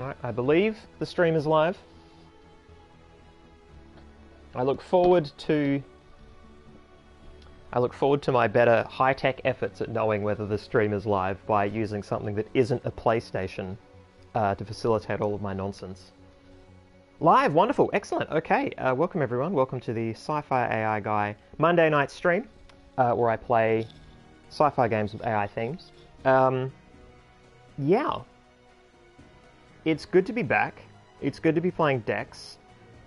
Alright, I believe the stream is live. I look forward to my better high-tech efforts at knowing whether the stream is live by using something that isn't a PlayStation to facilitate all of my nonsense. Live, wonderful, excellent. Okay, welcome everyone. Welcome to the SciFiAIguy Monday night stream, where I play sci-fi games with AI themes. Yeah, it's good to be back. It's good to be playing Dex.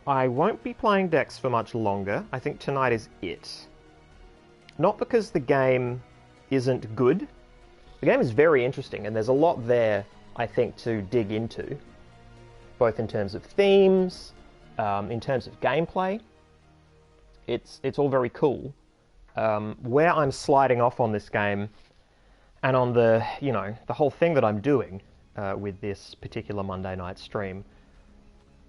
I won't be playing Dex for much longer. I think tonight is it. Not because the game isn't good. The game is very interesting, and there's a lot there, I think, to dig into. Both in terms of themes, in terms of gameplay. It's all very cool. Where I'm sliding off on this game, and on the, the whole thing that I'm doing with this particular Monday night stream,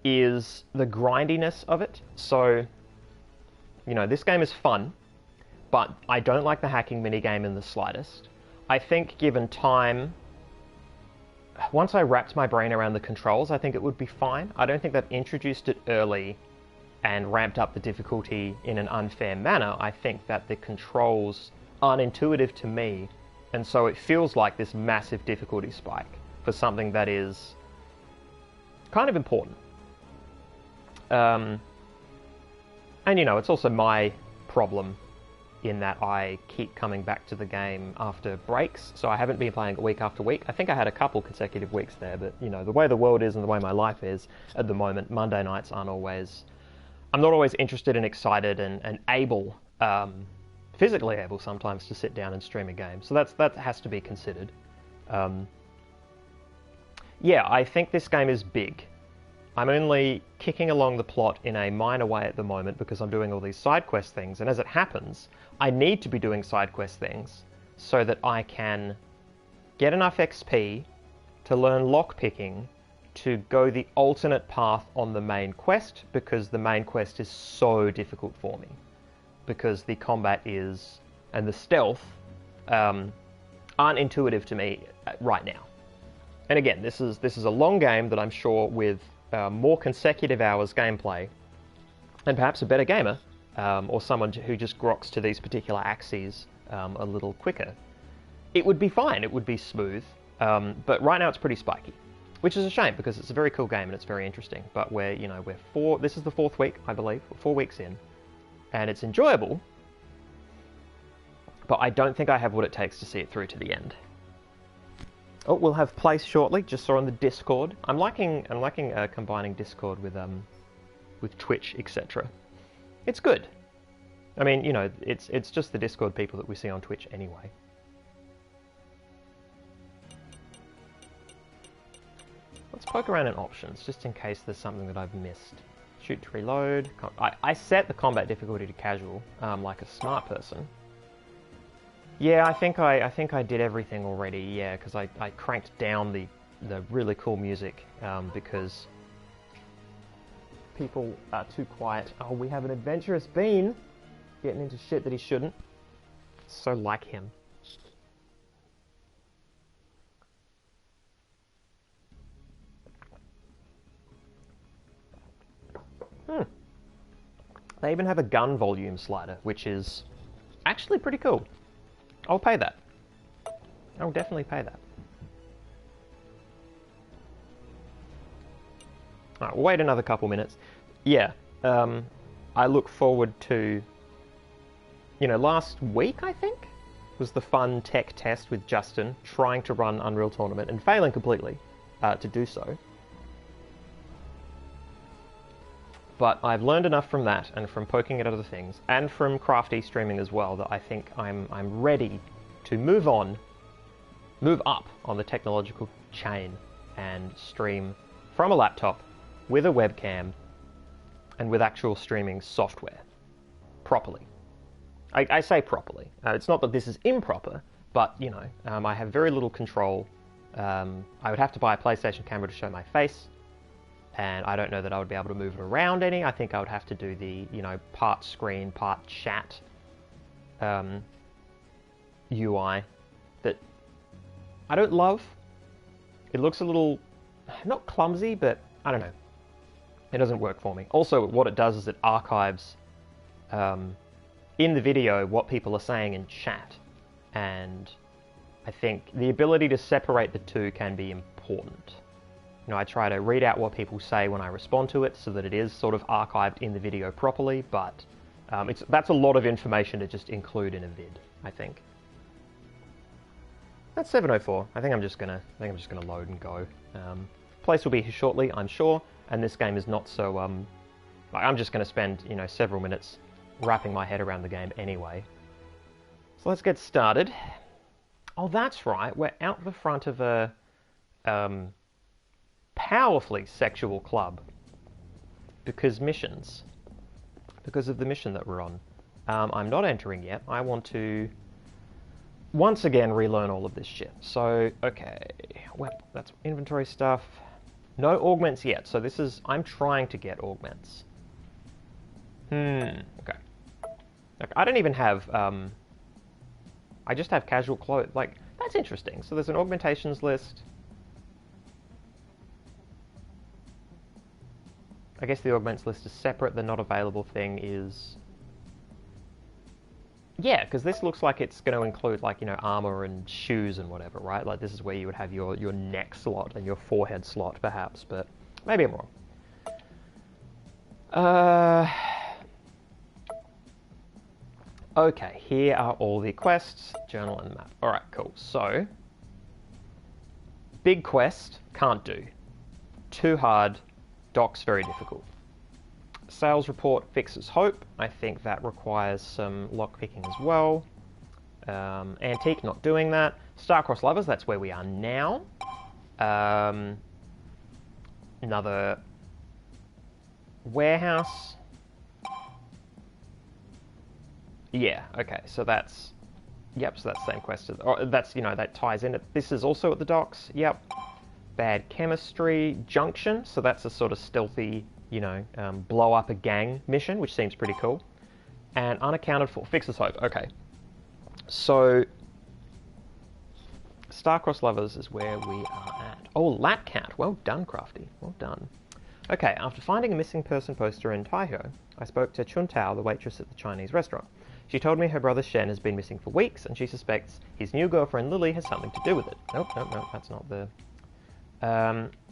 is the grindiness of it. So, this game is fun, but I don't like the hacking minigame in the slightest. I think given time, once I wrapped my brain around the controls, I think it would be fine. I don't think they've introduced it early and ramped up the difficulty in an unfair manner. I think that the controls aren't intuitive to me, and so it feels like this massive difficulty spike for something that is kind of important. And it's also my problem in that I keep coming back to the game after breaks, so I haven't been playing it week after week. I think I had a couple consecutive weeks there, but the way the world is and the way my life is at the moment, Monday nights aren't always... I'm not always interested and excited and able, physically able sometimes, to sit down and stream a game. So that has to be considered. Yeah, I think this game is big. I'm only kicking along the plot in a minor way at the moment because I'm doing all these side quest things, and as it happens, I need to be doing side quest things so that I can get enough XP to learn lockpicking to go the alternate path on the main quest, because the main quest is so difficult for me. Because the combat is, and the stealth, aren't intuitive to me right now. And again, this is a long game that I'm sure with more consecutive hours gameplay, and perhaps a better gamer, or someone who just groks to these particular axes a little quicker, it would be fine, it would be smooth, but right now it's pretty spiky, which is a shame because it's a very cool game and it's very interesting, but this is the fourth week, I believe, 4 weeks in, and it's enjoyable, but I don't think I have what it takes to see it through to the end. Oh, we'll have place shortly. Just saw on the Discord. I'm liking combining Discord with Twitch, etc. It's good. I mean, it's just the Discord people that we see on Twitch anyway. Let's poke around in options, just in case there's something that I've missed. Shoot to reload. I set the combat difficulty to casual, like a smart person. Yeah, I think I did everything already. Yeah, because I cranked down the really cool music because people are too quiet. Oh, we have an adventurous bean getting into shit that he shouldn't. So like him. They even have a gun volume slider, which is actually pretty cool. I'll pay that. I'll definitely pay that. Alright, we'll wait another couple minutes. Yeah, I look forward to... last week, I think, was the fun tech test with Justin, trying to run Unreal Tournament and failing completely to do so. But I've learned enough from that, and from poking at other things, and from crafty streaming as well, that I think I'm ready to move up on the technological chain and stream from a laptop with a webcam and with actual streaming software properly. I say properly. It's not that this is improper, but I have very little control. I would have to buy a PlayStation camera to show my face. And I don't know that I would be able to move it around any. I think I would have to do the, part screen, part chat UI that I don't love. It looks a little not clumsy, but I don't know. It doesn't work for me. Also, what it does is it archives in the video what people are saying in chat. And I think the ability to separate the two can be important. You know, I try to read out what people say when I respond to it so that it is sort of archived in the video properly, but that's a lot of information to just include in a vid, I think. That's 7:04. I think I'm just gonna load and go. Place will be here shortly, I'm sure, and this game is not so like, I'm just gonna spend, you know, several minutes wrapping my head around the game anyway. So let's get started. Oh, that's right. We're out the front of a powerfully sexual club because missions. Because of the mission that we're on. I'm not entering yet. I want to once again relearn all of this shit. So, okay. Well, that's inventory stuff. No augments yet. So this is... I'm trying to get augments. Okay. Like, I don't even have... I just have casual clothes. Like, that's interesting. So there's an augmentations list. I guess the augments list is separate. The not available thing is... Yeah, because this looks like it's going to include, like, you know, armor and shoes and whatever, right? Like, this is where you would have your neck slot and your forehead slot, perhaps, but maybe I'm wrong. Okay, here are all the quests, journal and map. Alright, cool. So, big quest, can't do. Too hard, docks very difficult. Sales report fixes hope. I think that requires some lockpicking as well. Antique, not doing that. Star-crossed lovers, that's where we are now. Another warehouse. Yeah, okay, so that's... Yep, so that's the same quest. Or that's, you know, that ties in. This is also at the docks. Yep. Bad chemistry. Junction, so that's a sort of stealthy, you know, blow up a gang mission, which seems pretty cool. And unaccounted for. Fixes hope. Okay. So, Star-crossed lovers is where we are at. Oh, Lat Cat. Well done, Crafty. Well done. Okay, after finding a missing person poster in Taiho, I spoke to Chun Tao, the waitress at the Chinese restaurant. She told me her brother Shen has been missing for weeks, and she suspects his new girlfriend Lily has something to do with it. Nope, that's not the...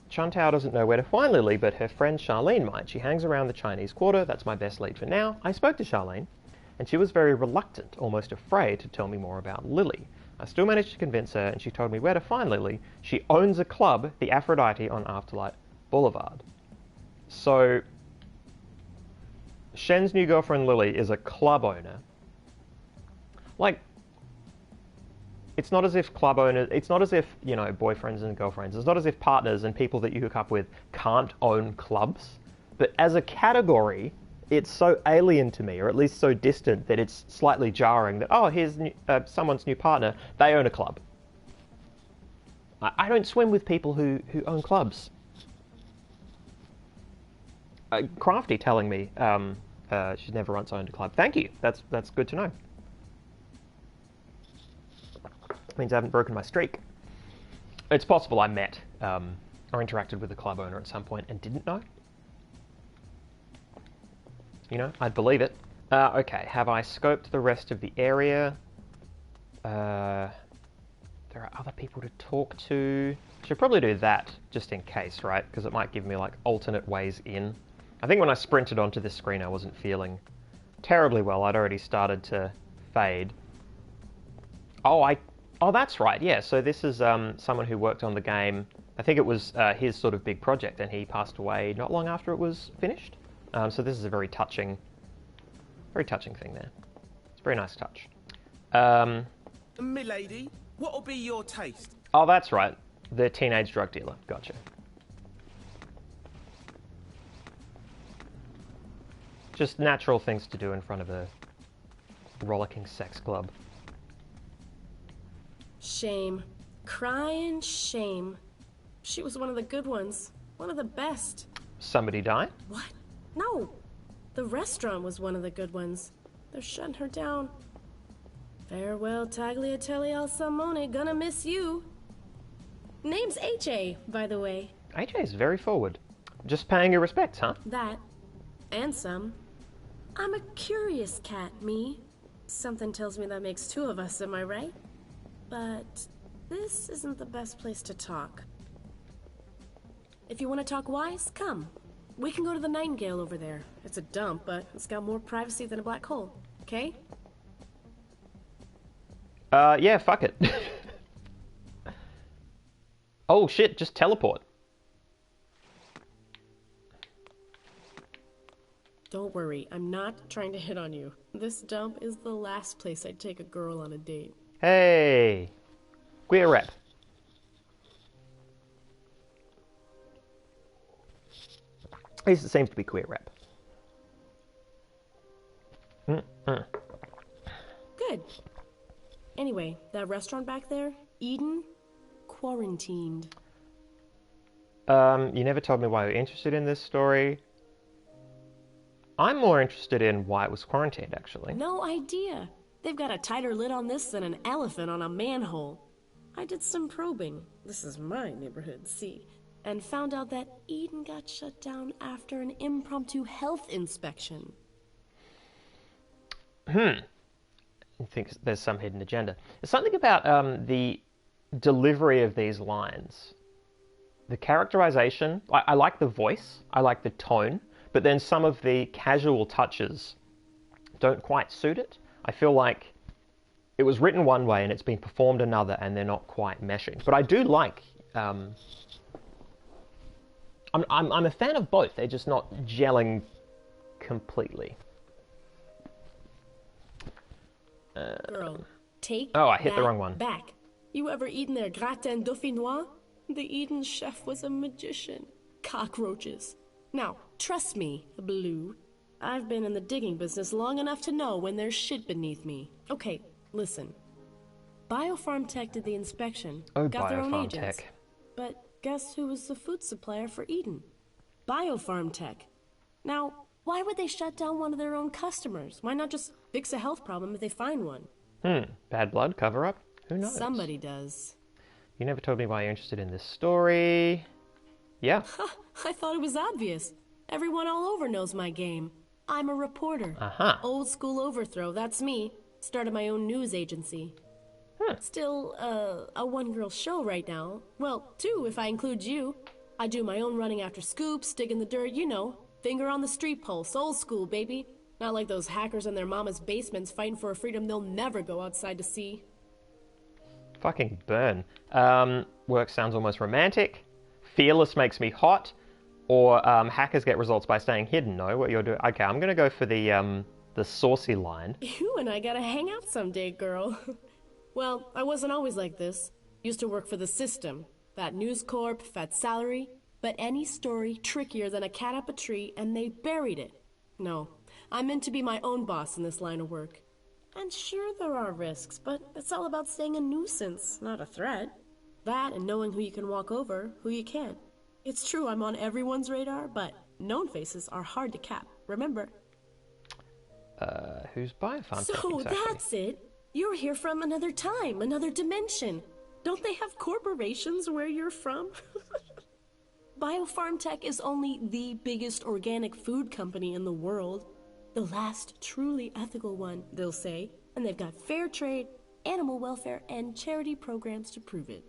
Chun Tao doesn't know where to find Lily, but her friend Charlene might. She hangs around the Chinese Quarter. That's my best lead for now. I spoke to Charlene, and she was very reluctant, almost afraid, to tell me more about Lily. I still managed to convince her, and she told me where to find Lily. She owns a club, the Aphrodite, on Afterlight Boulevard. So, Shen's new girlfriend Lily is a club owner. Like, it's not as if club owners, it's not as if, you know, boyfriends and girlfriends, it's not as if partners and people that you hook up with can't own clubs. But as a category, it's so alien to me, or at least so distant, that it's slightly jarring that, oh, here's someone's new partner, they own a club. I don't swim with people who own clubs. Crafty telling me she's never once owned a club. Thank you, that's good to know. Means I haven't broken my streak. It's possible I met or interacted with a club owner at some point and didn't know. You know, I'd believe it. Okay, have I scoped the rest of the area? There are other people to talk to. Should probably do that just in case, right? Because it might give me like alternate ways in. I think when I sprinted onto this screen I wasn't feeling terribly well. I'd already started to fade. Oh, that's right, yeah. So this is someone who worked on the game. I think it was his sort of big project, and he passed away not long after it was finished. So this is a very touching thing there. It's a very nice touch. Milady, what'll be your taste? Oh, that's right. The teenage drug dealer. Gotcha. Just natural things to do in front of a rollicking sex club. Shame. Crying shame. She was one of the good ones. One of the best. Somebody die? What? No. The restaurant was one of the good ones. They're shutting her down. Farewell, Tagliatelle al Salmone. Gonna miss you. Name's H.A., by the way. AJ is very forward. Just paying your respects, huh? That, and some. I'm a curious cat, me. Something tells me that makes two of us, am I right? But this isn't the best place to talk. If you want to talk wise, come. We can go to the Nightingale over there. It's a dump, but it's got more privacy than a black hole, okay? Yeah, fuck it. Oh shit, just teleport. Don't worry, I'm not trying to hit on you. This dump is the last place I'd take a girl on a date. Hey, queer rep. At least it seems to be queer rep. Good. Anyway, that restaurant back there, Eden, quarantined. You never told me why you're interested in this story. I'm more interested in why it was quarantined, actually. No idea. They've got a tighter lid on this than an elephant on a manhole. I did some probing. This is my neighborhood, see? And found out that Eden got shut down after an impromptu health inspection. I think there's some hidden agenda. There's something about the delivery of these lines. The characterization, I like the voice, I like the tone, but then some of the casual touches don't quite suit it. I feel like it was written one way and it's been performed another and they're not quite meshing. But I do like... I'm a fan of both, they're just not gelling completely. Girl, take Oh, I hit the that wrong one. back. You ever eaten their gratin dauphinois? The Eden chef was a magician. Cockroaches. Now, trust me, Blue. I've been in the digging business long enough to know when there's shit beneath me. Okay, listen. Biofarm Tech did the inspection. Oh, got their own Biofarm agents. Tech. But guess who was the food supplier for Eden? Biofarm Tech. Now, why would they shut down one of their own customers? Why not just fix a health problem if they find one? Bad blood, cover up? Who knows? Somebody does. You never told me why you're interested in this story. Yeah. I thought it was obvious. Everyone all over knows my game. I'm a reporter. Old school overthrow, that's me. Started my own news agency. Still, a one-girl show right now. Well, two if I include you. I do my own running after scoops, dig in the dirt, you know. Finger on the street pulse, old school, baby. Not like those hackers in their mama's basements fighting for a freedom they'll never go outside to see. Fucking burn. Work sounds almost romantic. Fearless makes me hot. Or hackers get results by staying hidden. No, what you're doing. Okay, I'm gonna go for the saucy line. You and I gotta hang out someday, girl. Well, I wasn't always like this. Used to work for the system. Fat News Corp, fat salary. But any story trickier than a cat up a tree, and they buried it. No, I'm meant to be my own boss in this line of work. And sure there are risks, but it's all about staying a nuisance, not a threat. That and knowing who you can walk over, who you can't. It's true I'm on everyone's radar, but known faces are hard to cap, remember? Who's Biofarm Tech So exactly? that's it. You're here from another time, another dimension. Don't they have corporations where you're from? Biofarm Tech is only the biggest organic food company in the world. The last truly ethical one, they'll say. And they've got fair trade, animal welfare, and charity programs to prove it.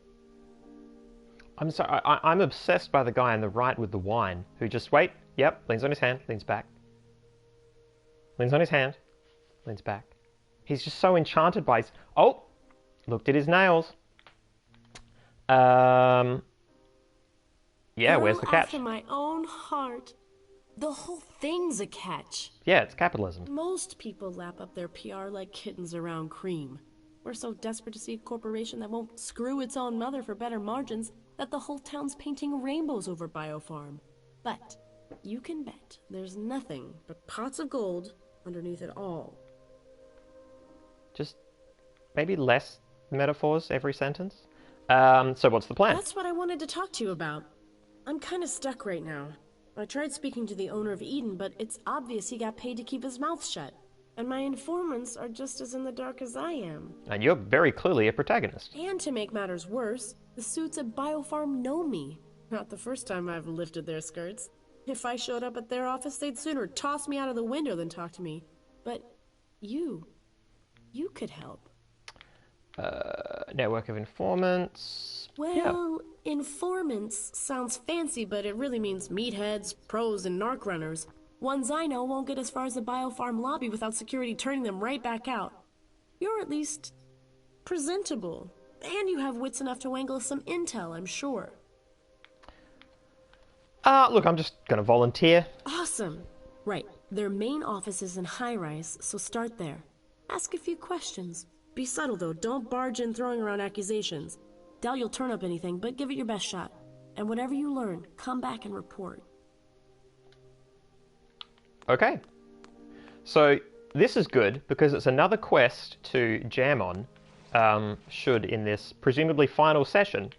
I'm sorry, I'm obsessed by the guy on the right with the wine, who just, leans on his hand, leans back. Leans on his hand, leans back. He's just so enchanted by his... Oh! Looked at his nails. Yeah, where's the catch? After my own heart. The whole thing's a catch. Yeah, it's capitalism. Most people lap up their PR like kittens around cream. We're so desperate to see a corporation that won't screw its own mother for better margins that the whole town's painting rainbows over Biofarm. But you can bet there's nothing but pots of gold underneath it all. Just maybe less metaphors every sentence. So what's the plan? That's what I wanted to talk to you about. I'm kind of stuck right now. I tried speaking to the owner of Eden, but it's obvious he got paid to keep his mouth shut. And my informants are just as in the dark as I am. And you're very clearly a protagonist. And to make matters worse, the suits at Biofarm know me. Not the first time I've lifted their skirts. If I showed up at their office, they'd sooner toss me out of the window than talk to me. But you could help. Network of informants. Well, informants sounds fancy, but it really means meatheads, pros, and narc runners. Ones I know won't get as far as the biofarm lobby without security turning them right back out. You're at least presentable. And you have wits enough to wangle some intel, I'm sure. Look, I'm just gonna volunteer. Awesome. Right. Their main office is in high rise, so start there. Ask a few questions. Be subtle, though. Don't barge in throwing around accusations. Doubt you'll turn up anything, but give it your best shot. And whatever you learn, come back and report. Okay. So, this is good, because it's another quest to jam on, should in this presumably final session,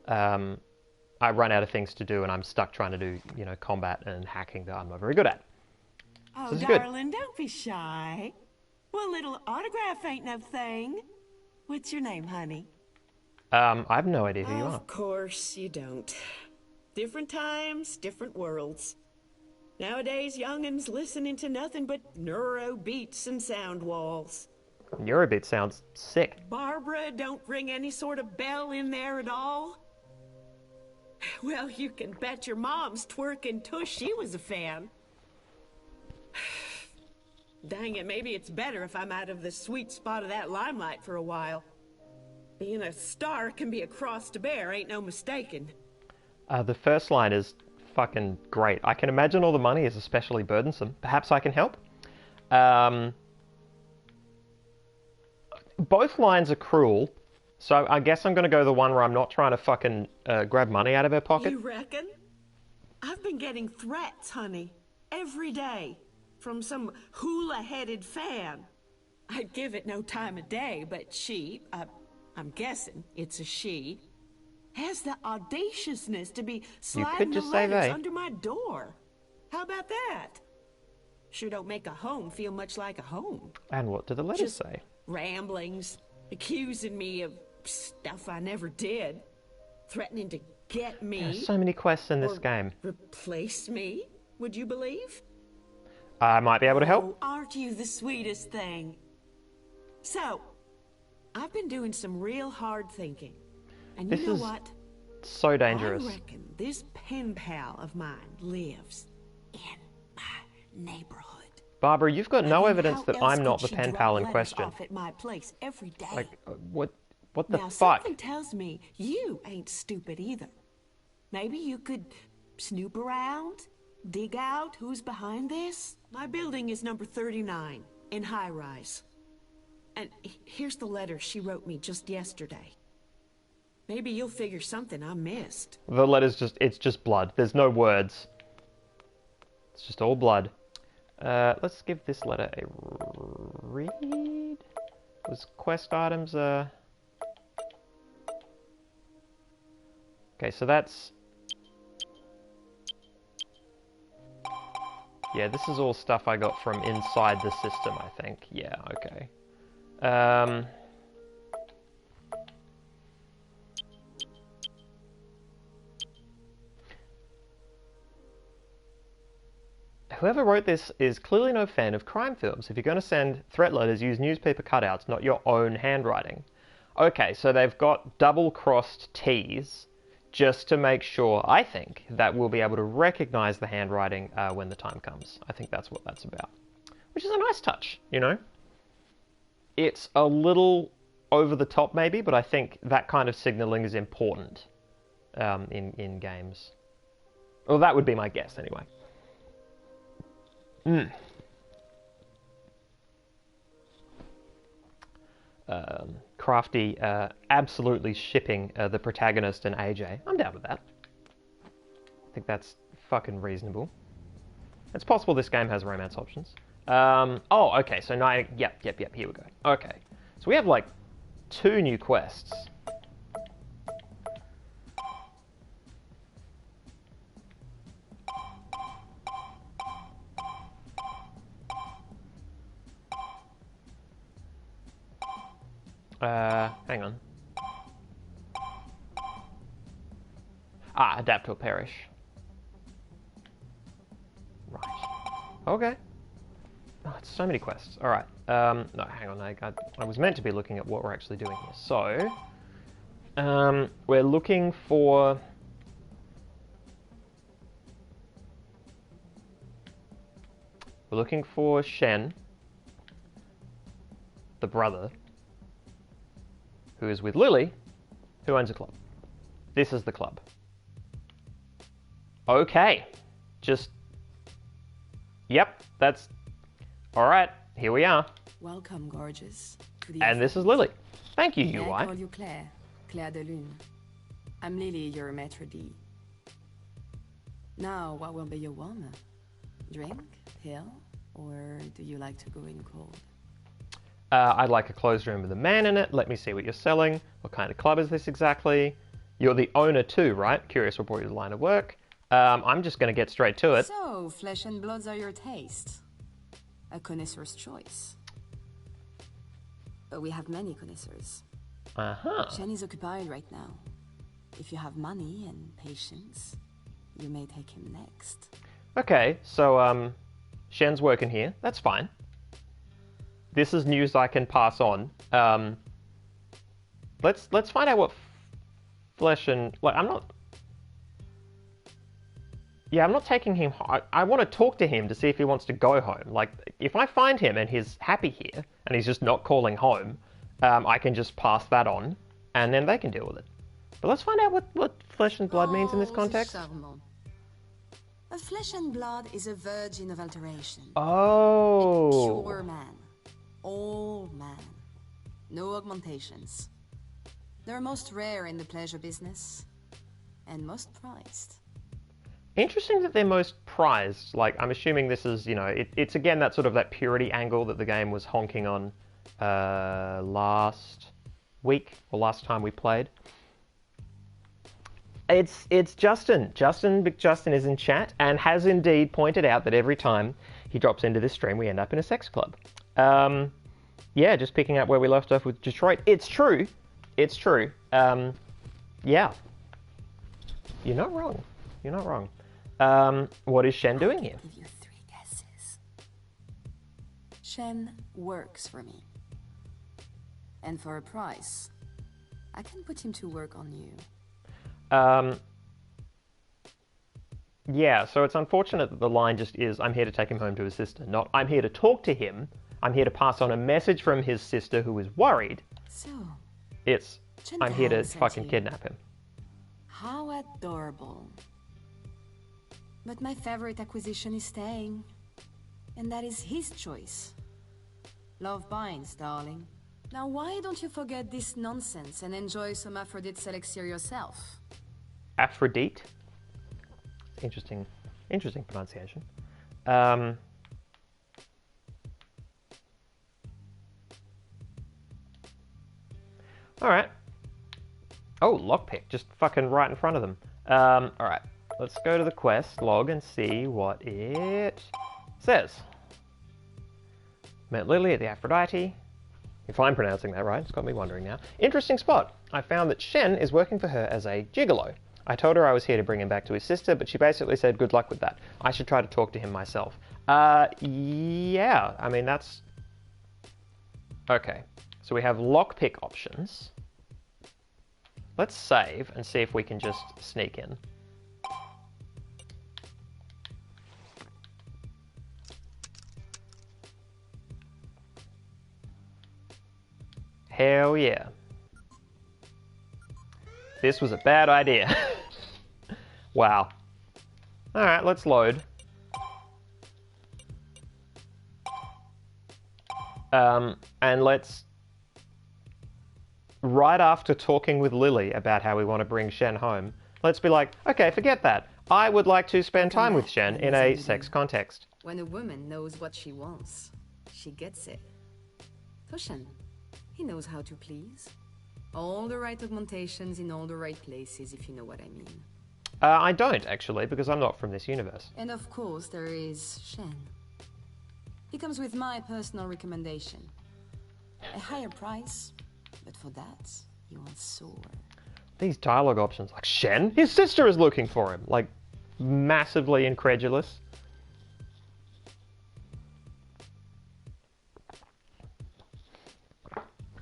I run out of things to do and I'm stuck trying to do, combat and hacking that I'm not very good at. Oh, This is good. darling, don't be shy. Well, a little autograph ain't no thing. What's your name, honey? I have no idea who you are. Of course you don't. Different times, different worlds. Nowadays, young'uns listening to nothing but neuro beats and sound walls. Neurobeat sounds sick. Barbara don't ring any sort of bell in there at all? Well, you can bet your mom's twerking tush she was a fan. Dang it, maybe it's better if I'm out of the sweet spot of that limelight for a while. Being a star can be a cross to bear, ain't no mistaking. The first line is fucking great. I can imagine all the money is especially burdensome. Perhaps I can help? Both lines are cruel, so I guess I'm going to go the one where I'm not trying to fucking grab money out of her pocket. You reckon? I've been getting threats, honey, every day, from some hula-headed fan. I'd give it no time of day, but she, I'm guessing it's a she, has the audaciousness to be sliding the just say letters they. under my door. How about that? Sure don't make a home feel much like a home. And what do the letters Just say? ramblings, accusing me of stuff I never did, threatening to get me. There's so many quests in this or game. replace me, would you believe? I might be able to help. Oh, aren't you the sweetest thing? So, I've been doing some real hard thinking. And This you know is what? so dangerous. I reckon this pen pal of mine lives in my neighborhood. Barbara, you've got no I mean, evidence how that else I'm could not the she pen drop pal in letters question. off at my place every day? Like, what the Now, fuck? something tells me you ain't stupid either. Maybe you could snoop around, dig out who's behind this. My building is number 39 in high rise. And here's the letter she wrote me just yesterday. Maybe you'll figure something I missed. The letter's it's just blood. There's no words. It's just all blood. Let's give this letter a read. Was quest items, Okay, so that's... Yeah, this is all stuff I got from inside the system, I think. Yeah, okay. Whoever wrote this is clearly no fan of crime films. If you're going to send threat letters, use newspaper cutouts, not your own handwriting. Okay, so they've got double-crossed T's just to make sure, I think, that we'll be able to recognize the handwriting when the time comes. I think that's what that's about. Which is a nice touch, you know? It's a little over the top maybe, but I think that kind of signaling is important in games. Well, that would be my guess anyway. Crafty absolutely shipping the protagonist and AJ. I'm down with that. I think that's fucking reasonable. It's possible this game has romance options. Oh, okay, so now, yep, here we go. Okay, so we have like 2 new quests. Hang on. Ah, adapt or perish. Right. Okay. Oh, it's so many quests. All right. No, hang on. I was meant to be looking at what we're actually doing here. So, we're looking for... We're looking for Shen, the brother, who is with Lily, who owns a club. This is the club. Okay. Just... Yep, that's... Alright, here we are. Welcome, gorgeous. To the And this is Lily. Thank you, May I call UI. you Claire, Claire de Lune. I'm Lily, your maître d'. Now, what will be your warmer? Drink, pill, or do you like to go in cold? I'd like a closed room with a man in it. Let me see what you're selling. What kind of club is this exactly? You're the owner too, right? Curious what brought you to the line of work. I'm just going to get straight to it. So, flesh and bloods are your taste. A connoisseur's choice. But we have many connoisseurs. Uh-huh. Shen is occupied right now. If you have money and patience, you may take him next. Okay, so, Shen's working here. That's fine. This is news I can pass on. Let's find out what flesh and... Like, I'm not... Yeah, I'm not taking him... I want to talk to him to see if he wants to go home. Like, if I find him and he's happy here, and he's just not calling home, I can just pass that on, and then they can deal with it. But let's find out what flesh and blood means in this context. Charmant. A flesh and blood is a virgin of alteration. Oh. A pure man. Old man. No augmentations. They're most rare in the pleasure business. And most prized. Interesting that they're most prized. Like, I'm assuming this is, you know, it's again that sort of that purity angle that the game was honking on last week, or last time we played. It's Justin. Justin is in chat and has indeed pointed out that every time he drops into this stream, we end up in a sex club. Yeah, just picking up where we left off with Detroit. It's true. It's true. Yeah. You're not wrong. You're not wrong. What is Shen doing here? I'll give you 3 guesses. Shen works for me. And for a price, I can put him to work on you. Yeah, so it's unfortunate that the line just is, I'm here to take him home to his sister, not I'm here to talk to him, I'm here to pass on a message from his sister who is worried. So, It's, Chen I'm here to Tao sent fucking you. kidnap him. How adorable. But my favorite acquisition is staying. And that is his choice. Love binds, darling. Now why don't you forget this nonsense and enjoy some Aphrodite elixir yourself? Aphrodite? Interesting pronunciation. Alright. Oh, lockpick, just fucking right in front of them. Alright, let's go to the quest log and see what it says. Met Lily at the Aphrodite. If I'm pronouncing that right, it's got me wondering now. Interesting spot. I found that Shen is working for her as a gigolo. I told her I was here to bring him back to his sister, but she basically said good luck with that. I should try to talk to him myself. Yeah, I mean, that's... Okay, so we have lockpick options. Let's save and see if we can just sneak in. Hell yeah. This was a bad idea. Wow. Alright, let's load. And let's... Right after talking with Lily about how we want to bring Shen home, let's be like, okay, forget that. I would like to spend time with Shen in a sex context. When a woman knows what she wants, she gets it. So Shen, he knows how to please. All the right augmentations in all the right places, if you know what I mean. I don't, actually, because I'm not from this universe. And of course, there is Shen. He comes with my personal recommendation. A higher price, but for that, you will soar. These dialogue options, like Shen, his sister is looking for him. Like, massively incredulous.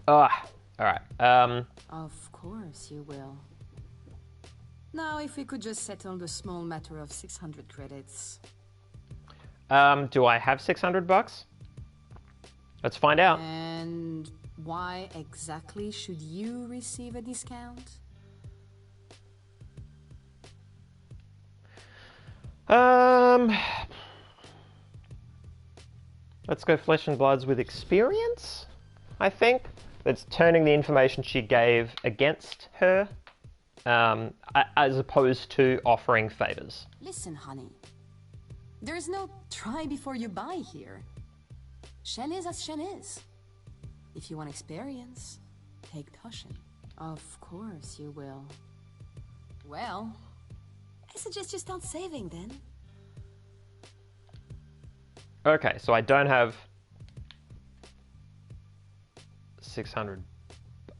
Alright. Of course you will. Now, if we could just settle the small matter of 600 credits. Do I have 600 bucks? Let's find out. And why exactly should you receive a discount? Let's go flesh and bloods with experience, I think. It's turning the information she gave against her, as opposed to offering favors. Listen, honey. There's no try before you buy here. Shen is as Shen is. If you want experience, take Toshin. Of course you will. Well, I suggest you start saving then. Okay, so I don't have 600.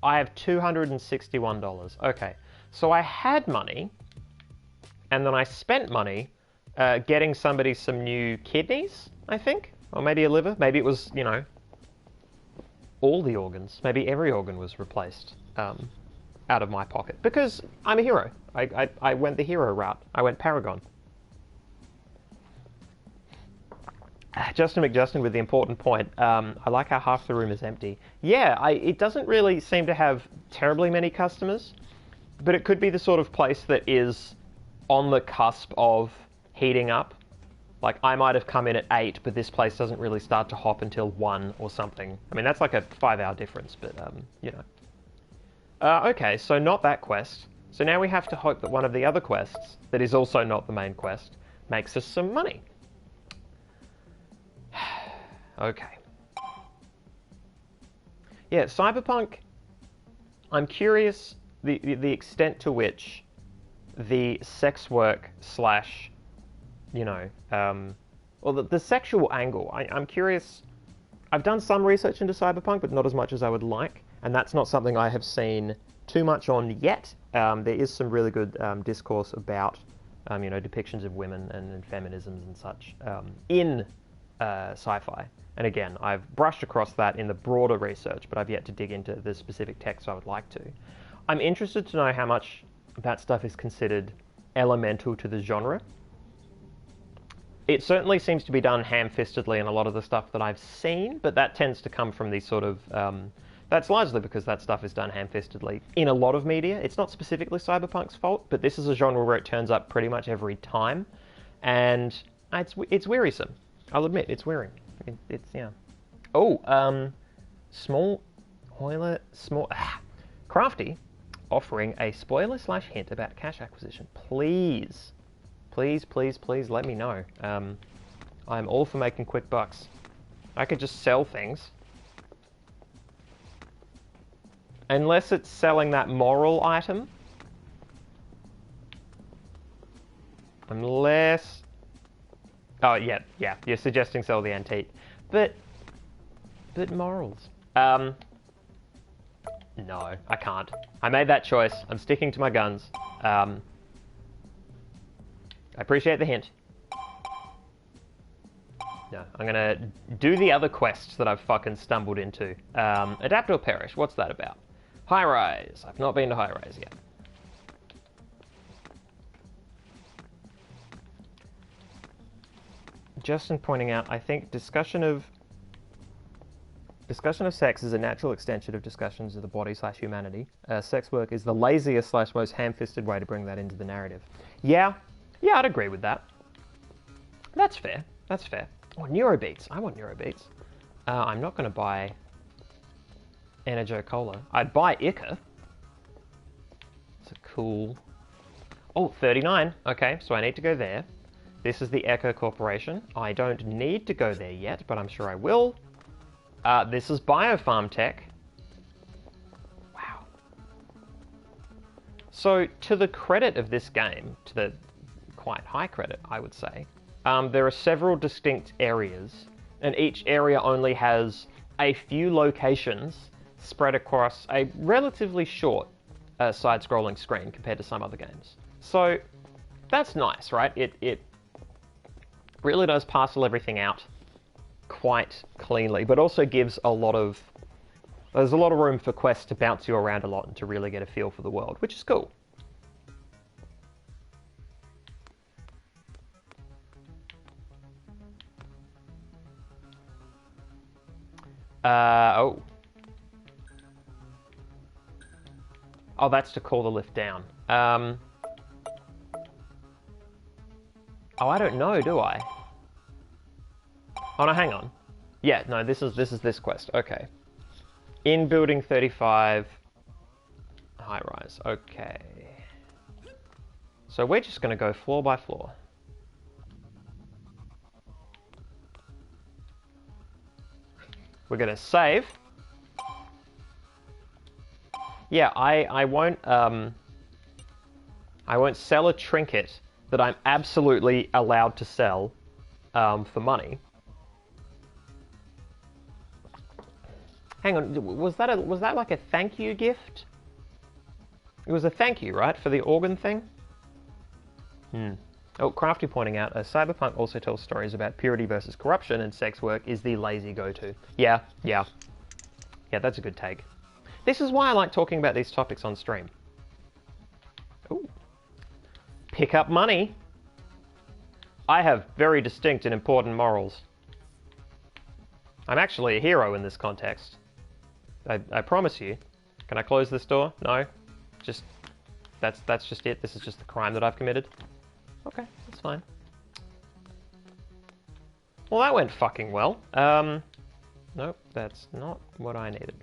I have $261. Okay, so I had money, and then I spent money getting somebody some new kidneys, I think, or maybe a liver. Maybe it was, you know, all the organs. Maybe every organ was replaced out of my pocket because I'm a hero. I went the hero route. I went Paragon. Justin McJustin with the important point. I like how half the room is empty. Yeah, it doesn't really seem to have terribly many customers, but it could be the sort of place that is on the cusp of heating up. Like, I might have come in at 8, but this place doesn't really start to hop until 1 or something. I mean, that's like a 5-hour difference, but, you know. Okay, so not that quest. So now we have to hope that one of the other quests, that is also not the main quest, makes us some money. Okay. Yeah, Cyberpunk, I'm curious the extent to which the sex work slash, you know, or the sexual angle. I'm curious. I've done some research into Cyberpunk, but not as much as I would like, and that's not something I have seen too much on yet. There is some really good discourse about, you know, depictions of women and feminisms and such in sci-fi. And again, I've brushed across that in the broader research, but I've yet to dig into the specific text I would like to. I'm interested to know how much that stuff is considered elemental to the genre. It certainly seems to be done ham-fistedly in a lot of the stuff that I've seen, but that tends to come from these sort of... that's largely because that stuff is done ham-fistedly in a lot of media. It's not specifically Cyberpunk's fault, but this is a genre where it turns up pretty much every time, and it's wearisome. I'll admit, it's wearing. It's, yeah. Oh, small spoiler, Crafty offering a spoiler/hint about cash acquisition. Please, please, please, please let me know. I'm all for making quick bucks. I could just sell things. Unless it's selling that moral item. Unless... Oh, yeah, you're suggesting sell the antique. But morals. No, I can't. I made that choice. I'm sticking to my guns. I appreciate the hint. No, I'm gonna do the other quests that I've fucking stumbled into. Adapt or Perish, what's that about? High Rise. I've not been to High Rise yet. Justin pointing out, I think discussion of sex is a natural extension of discussions of the body/humanity. Sex work is the laziest/most ham-fisted way to bring that into the narrative. Yeah, I'd agree with that. That's fair. That's fair. Oh, Neurobeats. I want Neurobeats. I'm not going to buy Energo Cola. I'd buy Ica. It's a cool... Oh, 39. Okay, so I need to go there. This is the Echo Corporation. I don't need to go there yet, but I'm sure I will. This is Biofarm Tech. Wow. So, to the credit of this game, to the quite high credit, I would say, there are several distinct areas, and each area only has a few locations spread across a relatively short side-scrolling screen compared to some other games. So that's nice, right? It really does parcel everything out quite cleanly, but also gives there's a lot of room for quests to bounce you around a lot and to really get a feel for the world, which is cool. Oh, that's to call the lift down. Oh, I don't know, do I? Oh no, hang on. Yeah, no, this is this quest. Okay. In building 35, high rise. Okay. So we're just going to go floor by floor. We're going to save. Yeah, I won't sell a trinket that I'm absolutely allowed to sell for money. Hang on, was that like a thank you gift? It was a thank you, right, for the organ thing? Oh, Crafty pointing out, Cyberpunk also tells stories about purity versus corruption, and sex work is the lazy go-to. Yeah, that's a good take. This is why I like talking about these topics on stream. Ooh. Pick up money. I have very distinct and important morals. I'm actually a hero in this context. I promise you. Can I close this door? No? That's just it? This is just the crime that I've committed? Okay, that's fine. Well, that went fucking well. Nope, that's not what I needed.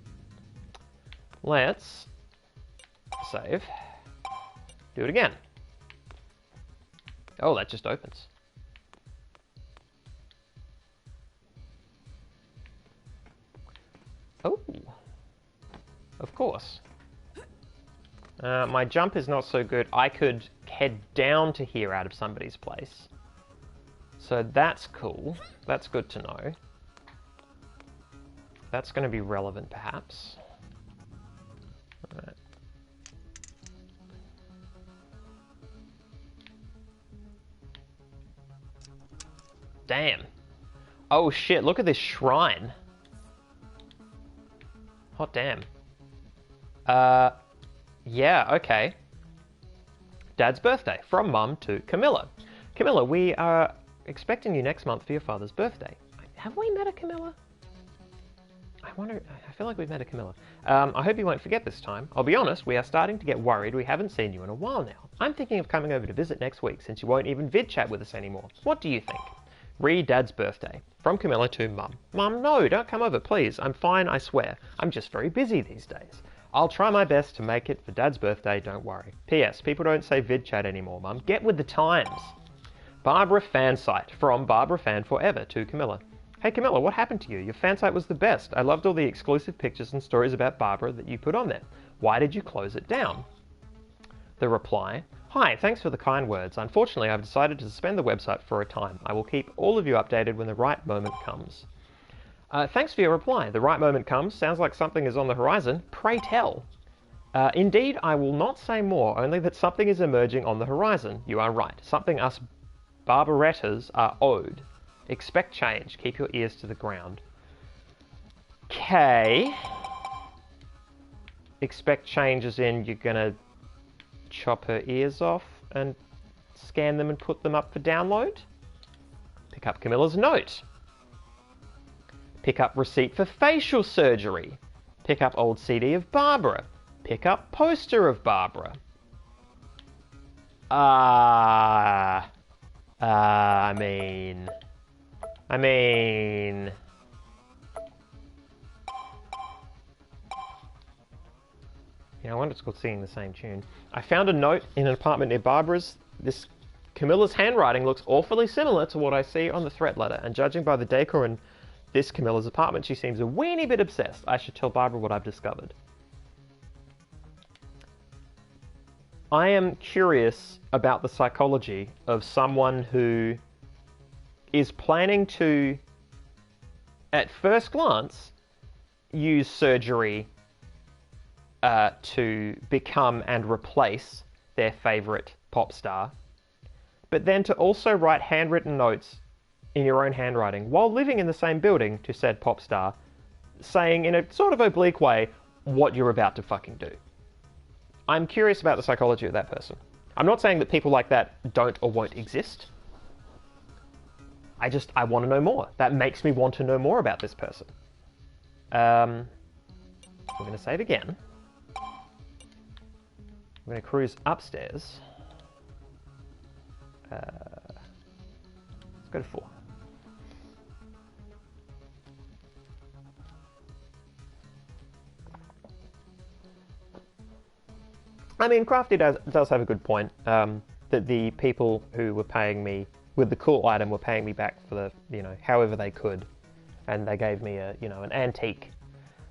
Let's save. Do it again. Oh, that just opens. Oh. Of course. My jump is not so good. I could head down to here out of somebody's place. So that's cool. That's good to know. That's going to be relevant, perhaps. All right. Damn. Oh shit, look at this shrine. Hot damn. Yeah, okay. Dad's birthday, from Mum to Camilla. Camilla, we are expecting you next month for your father's birthday. Have we met a Camilla? I wonder, I feel like we've met a Camilla. I hope you won't forget this time. I'll be honest, we are starting to get worried we haven't seen you in a while now. I'm thinking of coming over to visit next week since you won't even vid chat with us anymore. What do you think? Re Dad's birthday. From Camilla to Mum. Mum, no, don't come over, please. I'm fine, I swear. I'm just very busy these days. I'll try my best to make it for Dad's birthday, don't worry. P.S. People don't say vid chat anymore, Mum. Get with the times. Barbara Fansite. From Barbara Fan Forever to Camilla. Hey Camilla, what happened to you? Your fan site was the best. I loved all the exclusive pictures and stories about Barbara that you put on there. Why did you close it down? The reply. Hi, thanks for the kind words. Unfortunately, I've decided to suspend the website for a time. I will keep all of you updated when the right moment comes. Thanks for your reply. The right moment comes. Sounds like something is on the horizon. Pray tell. Indeed, I will not say more, only that something is emerging on the horizon. You are right. Something us Barbarettas are owed. Expect change. Keep your ears to the ground. Okay. Expect change as in you're gonna chop her ears off and scan them and put them up for download? Pick up Camilla's note. Pick up receipt for facial surgery. Pick up old CD of Barbara. Pick up poster of Barbara. I mean... You know, I wonder if it's called singing the same tune. I found a note in an apartment near Barbara's. This Camilla's handwriting looks awfully similar to what I see on the threat letter, and judging by the decor in this Camilla's apartment, she seems a weeny bit obsessed. I should tell Barbara what I've discovered. I am curious about the psychology of someone who is planning to, at first glance, use surgery to become and replace their favourite pop star, but then to also write handwritten notes in your own handwriting while living in the same building to said pop star, saying in a sort of oblique way what you're about to fucking do. I'm curious about the psychology of that person. I'm not saying that people like that don't or won't exist. I want to know more. That makes me want to know more about this person. I'm going to save again. I'm going to cruise upstairs. Let's go to 4. I mean, Crafty does have a good point, that the people who were paying me with the cool item were paying me back for the, however they could. And they gave me a, an antique.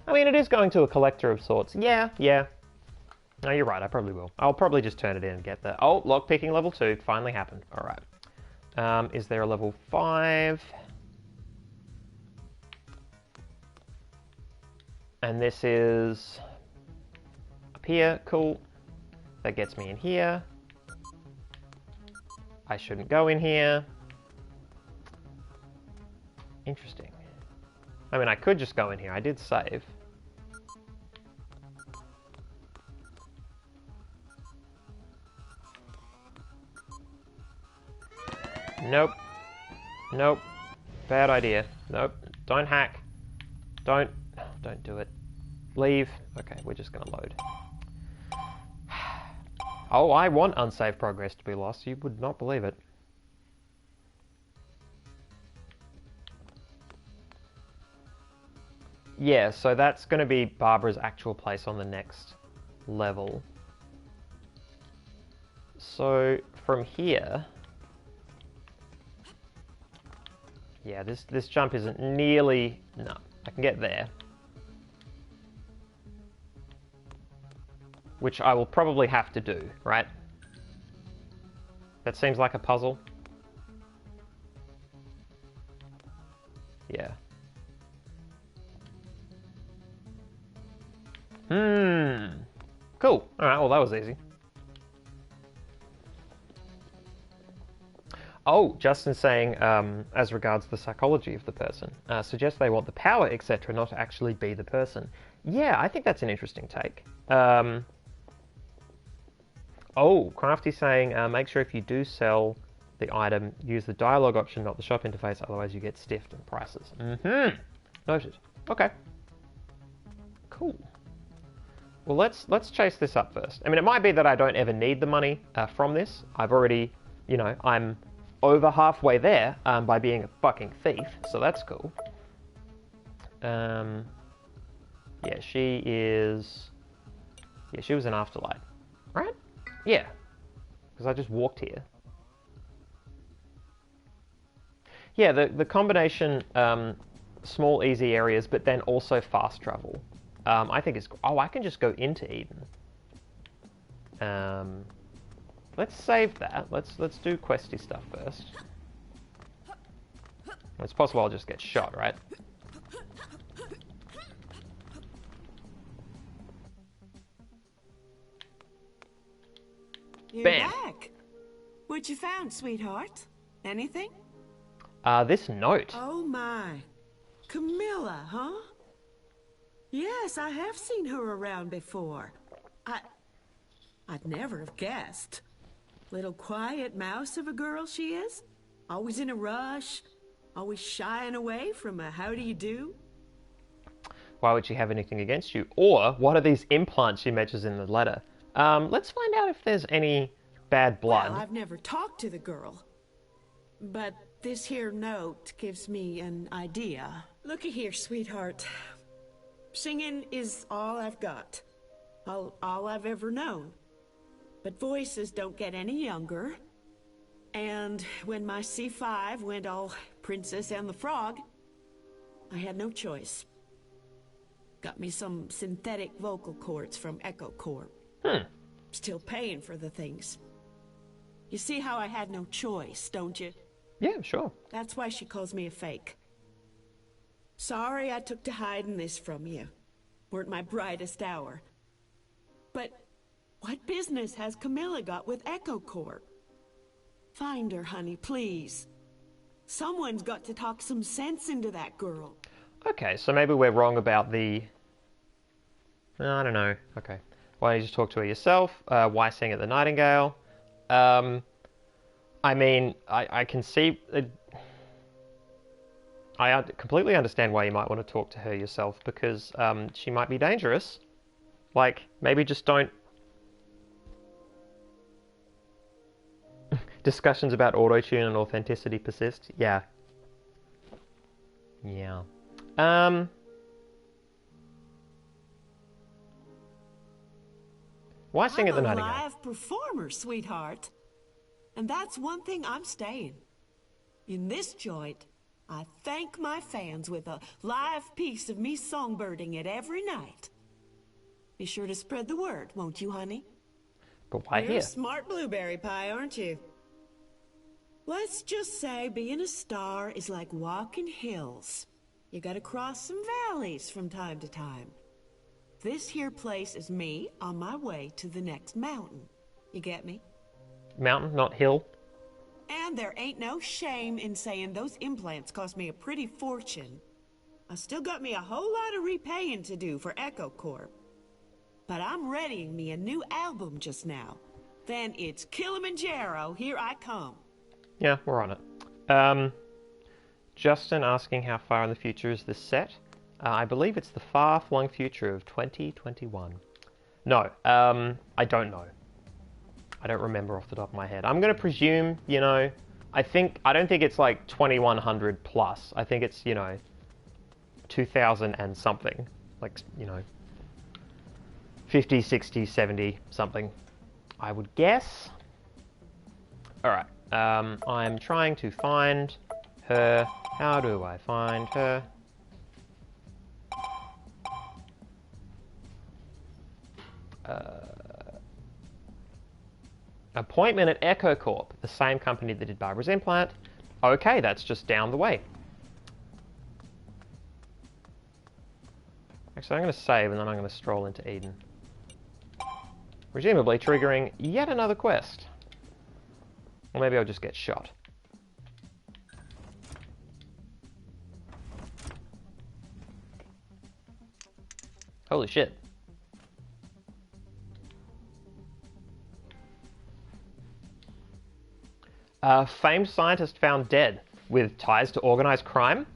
I mean, it is going to a collector of sorts. Yeah. No, you're right, I probably will. I'll probably just turn it in and get the... Oh, lockpicking level 2 finally happened. All right. Is there a level 5? And this is up here. Cool. That gets me in here. I shouldn't go in here. Interesting. I mean, I could just go in here. I did save. Nope. Bad idea. Nope. Don't hack. Don't do it. Leave. Okay, we're just gonna load. Oh, I want unsaved progress to be lost. You would not believe it. Yeah, so that's going to be Barbara's actual place on the next level. So from here... Yeah, this jump isn't nearly... No, I can get there. Which I will probably have to do, right? That seems like a puzzle. Yeah. Cool. Alright, well that was easy. Oh, Justin's saying, as regards the psychology of the person, suggests they want the power, etc., not to actually be the person. Yeah, I think that's an interesting take. Oh, Crafty's saying, make sure if you do sell the item, use the dialogue option, not the shop interface, otherwise you get stiffed in prices. Noted. Okay. Cool. Well, let's chase this up first. I mean, it might be that I don't ever need the money from this. I've already, I'm over halfway there by being a fucking thief, so that's cool. Yeah, she is... Yeah, she was an Afterlight, right? Yeah, because I just walked here. Yeah, the combination small, easy areas, but then also fast travel. I think it's... Oh, I can just go into Eden. Let's save that. Let's do questy stuff first. It's possible I'll just get shot, right? You're Bam. back. What you found, sweetheart? Anything? This note. Oh my. Camilla, huh? Yes, I have seen her around before. I'd never have guessed. Little quiet mouse of a girl she is. Always in a rush. Always shying away from a how do you do. Why would she have anything against you? Or what are these implants she mentions in the letter? Let's find out if there's any bad blood. Well, I've never talked to the girl. But this here note gives me an idea. Looky here, sweetheart. Singing is all I've got. All I've ever known. But voices don't get any younger. And when my C5 went all Princess and the Frog, I had no choice. Got me some synthetic vocal cords from Echo Corp. Still paying for the things. You see how I had no choice, don't you? Yeah, sure. That's why she calls me a fake. Sorry I took to hiding this from you. Weren't my brightest hour. But what business has Camilla got with Echo Corp? Find her, honey, please. Someone's got to talk some sense into that girl. Okay, so maybe we're wrong about the... I don't know. Okay. Why don't you just talk to her yourself? Why sing at the Nightingale? I mean, I can see... I completely understand why you might want to talk to her yourself, because she might be dangerous. Like, maybe just don't... Discussions about auto-tune and authenticity persist? Yeah. Yeah. Why sing at the Nightingale? I'm a live performer, sweetheart. And that's one thing I'm staying. In this joint, I thank my fans with a live piece of me songbirding it every night. Be sure to spread the word, won't you, honey? But why You're here? a smart blueberry pie, aren't you? Let's just say being a star is like walking hills. You gotta cross some valleys from time to time. This here place is me on my way to the next mountain. You get me? Mountain, not hill? And there ain't no shame in saying those implants cost me a pretty fortune. I still got me a whole lot of repaying to do for Echo Corp. But I'm readying me a new album just now. Then it's Kilimanjaro, here I come. Yeah, we're on it. Justin asking how far in the future is this set? I believe it's the far-flung future of 2021. No, I don't know. I don't remember off the top of my head. I'm going to presume, you know, I don't think it's like 2100 plus. I think it's, you know, 2000 and something. Like, you know, 50, 60, 70 something, I would guess. Alright, I'm trying to find her. How do I find her? Appointment at Echo Corp, the same company that did Barbara's implant. Okay, that's just down the way. Actually, I'm going to save and then I'm going to stroll into Eden. Presumably triggering yet another quest. Or maybe I'll just get shot. Holy shit. Famed scientist found dead with ties to organized crime.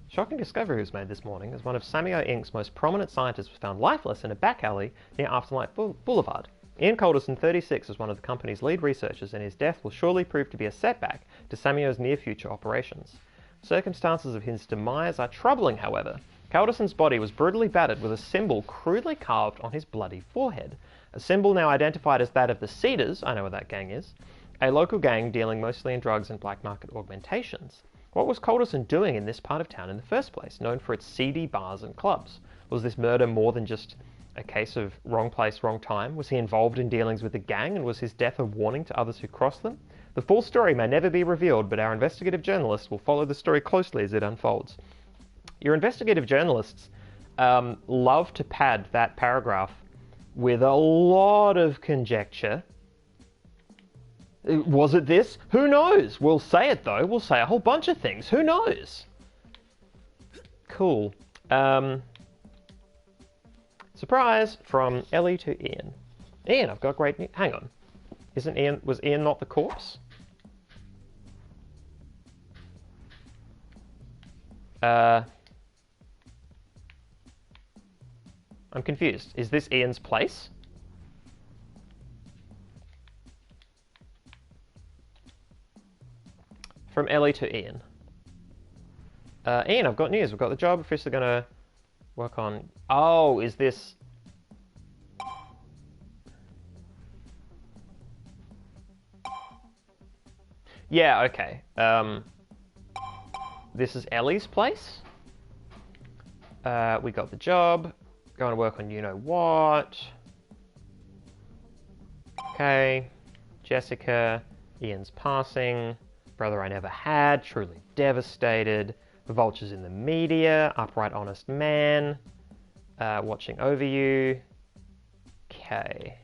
Shocking discovery was made this morning as one of SciFiAIguy Inc.'s most prominent scientists was found lifeless in a back alley near Afterlife Boulevard. Ian Calderson, 36, is one of the company's lead researchers, and his death will surely prove to be a setback to SciFiAIguy's near-future operations. Circumstances of his demise are troubling, however. Calderson's body was brutally battered with a symbol crudely carved on his bloody forehead. A symbol now identified as that of the Cedars, I know what that gang is, a local gang dealing mostly in drugs and black market augmentations. What was Calderson doing in this part of town in the first place, known for its seedy bars and clubs? Was this murder more than just a case of wrong place, wrong time? Was he involved in dealings with the gang, and was his death a warning to others who crossed them? The full story may never be revealed, but our investigative journalists will follow the story closely as it unfolds. Your investigative journalists love to pad that paragraph with a lot of conjecture. Was it this? Who knows? We'll say it though. We'll say a whole bunch of things. Who knows? Cool. Surprise from Ellie to Ian. Ian, I've got great news. Hang on. Was Ian not the corpse? I'm confused. Is this Ian's place? From Ellie to Ian. Ian, I've got news. We've got the job. Officially going to work on... Oh, is this... Yeah, okay. This is Ellie's place. We got the job. Going to work on you-know-what. Okay. Jessica. Ian's passing. Brother I never had. Truly devastated. Vultures in the media. Upright honest man. Watching over you. Okay.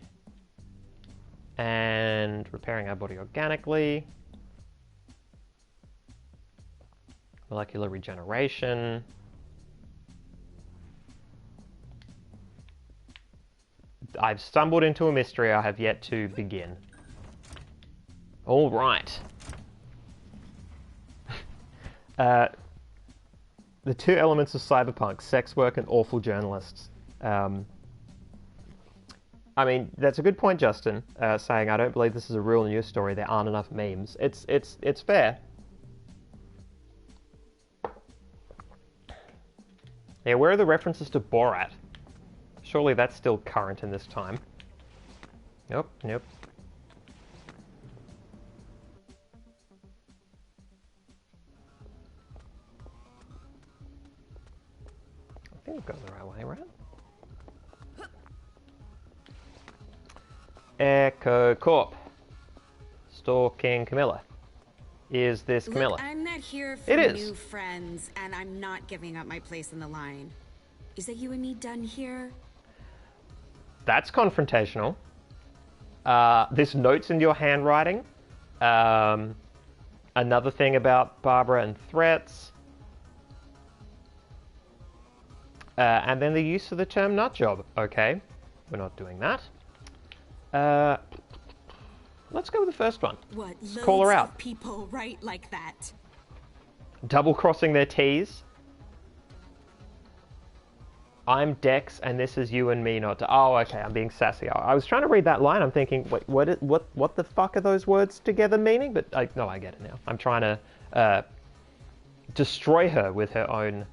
And repairing our body organically. Molecular regeneration. I've stumbled into a mystery I have yet to begin. All right. The two elements of cyberpunk, sex work and awful journalists. I mean, that's a good point, Justin, saying I don't believe this is a real news story. There aren't enough memes. It's fair. Yeah, where are the references to Borat? Surely that's still current in this time. Nope, nope. I think we've gone the right way, right? Echo Corp. Stalking Camilla. Is this Camilla? Look, I'm not here for new friends, and I'm not giving up my place in the line. Is that you and me done here? That's confrontational. This note's in your handwriting. Another thing about Barbara and threats. And then the use of the term nutjob. Okay, we're not doing that. Let's go with the first one. What? Let's call her out. Of people write like that. Double-crossing their T's. I'm Dex, and this is you and me, not... Oh, okay, I'm being sassy. I was trying to read that line. I'm thinking, wait, what the fuck are those words together meaning? But no, I get it now. I'm trying to destroy her with her own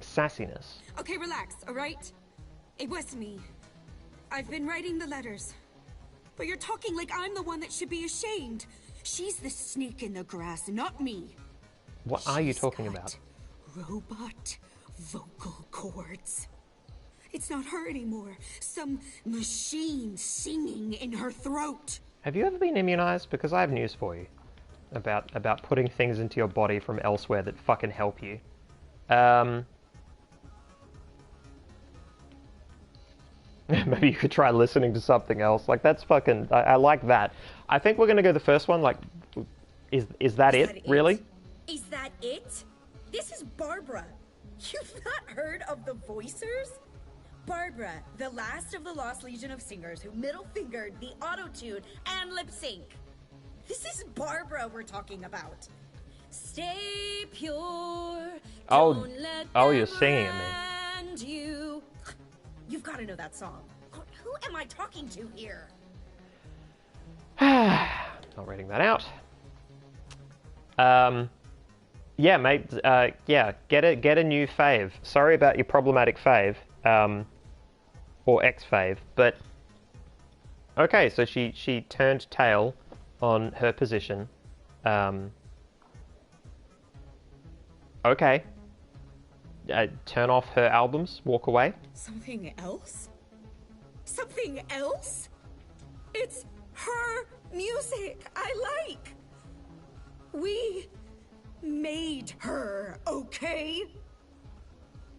sassiness. Okay, relax, all right? It was me. I've been writing the letters. But you're talking like I'm the one that should be ashamed. She's the snake in the grass, not me. What are you talking about? Robot vocal cords. It's not her anymore. Some machine singing in her throat. Have you ever been immunized? Because I have news for you about putting things into your body from elsewhere that fucking help you. Maybe you could try listening to something else. Like, that's fucking... I like that. I think we're going to go the first one. Like, is that it? Really? Is that it? This is Barbara. You've not heard of the Voicers? Barbara, the last of the lost legion of singers who middle-fingered the auto-tune and lip-sync. This is Barbara we're talking about. Stay pure. Oh, you're singing at me. You. You've got to know that song. Who am I talking to here? Not reading that out. Yeah, mate. Yeah, get a new fave. Sorry about your problematic fave, or ex-fave, but okay. So she turned tail on her position. Okay. Turn off her albums, walk away. Something else? Something else? It's her music I like. We made her, okay?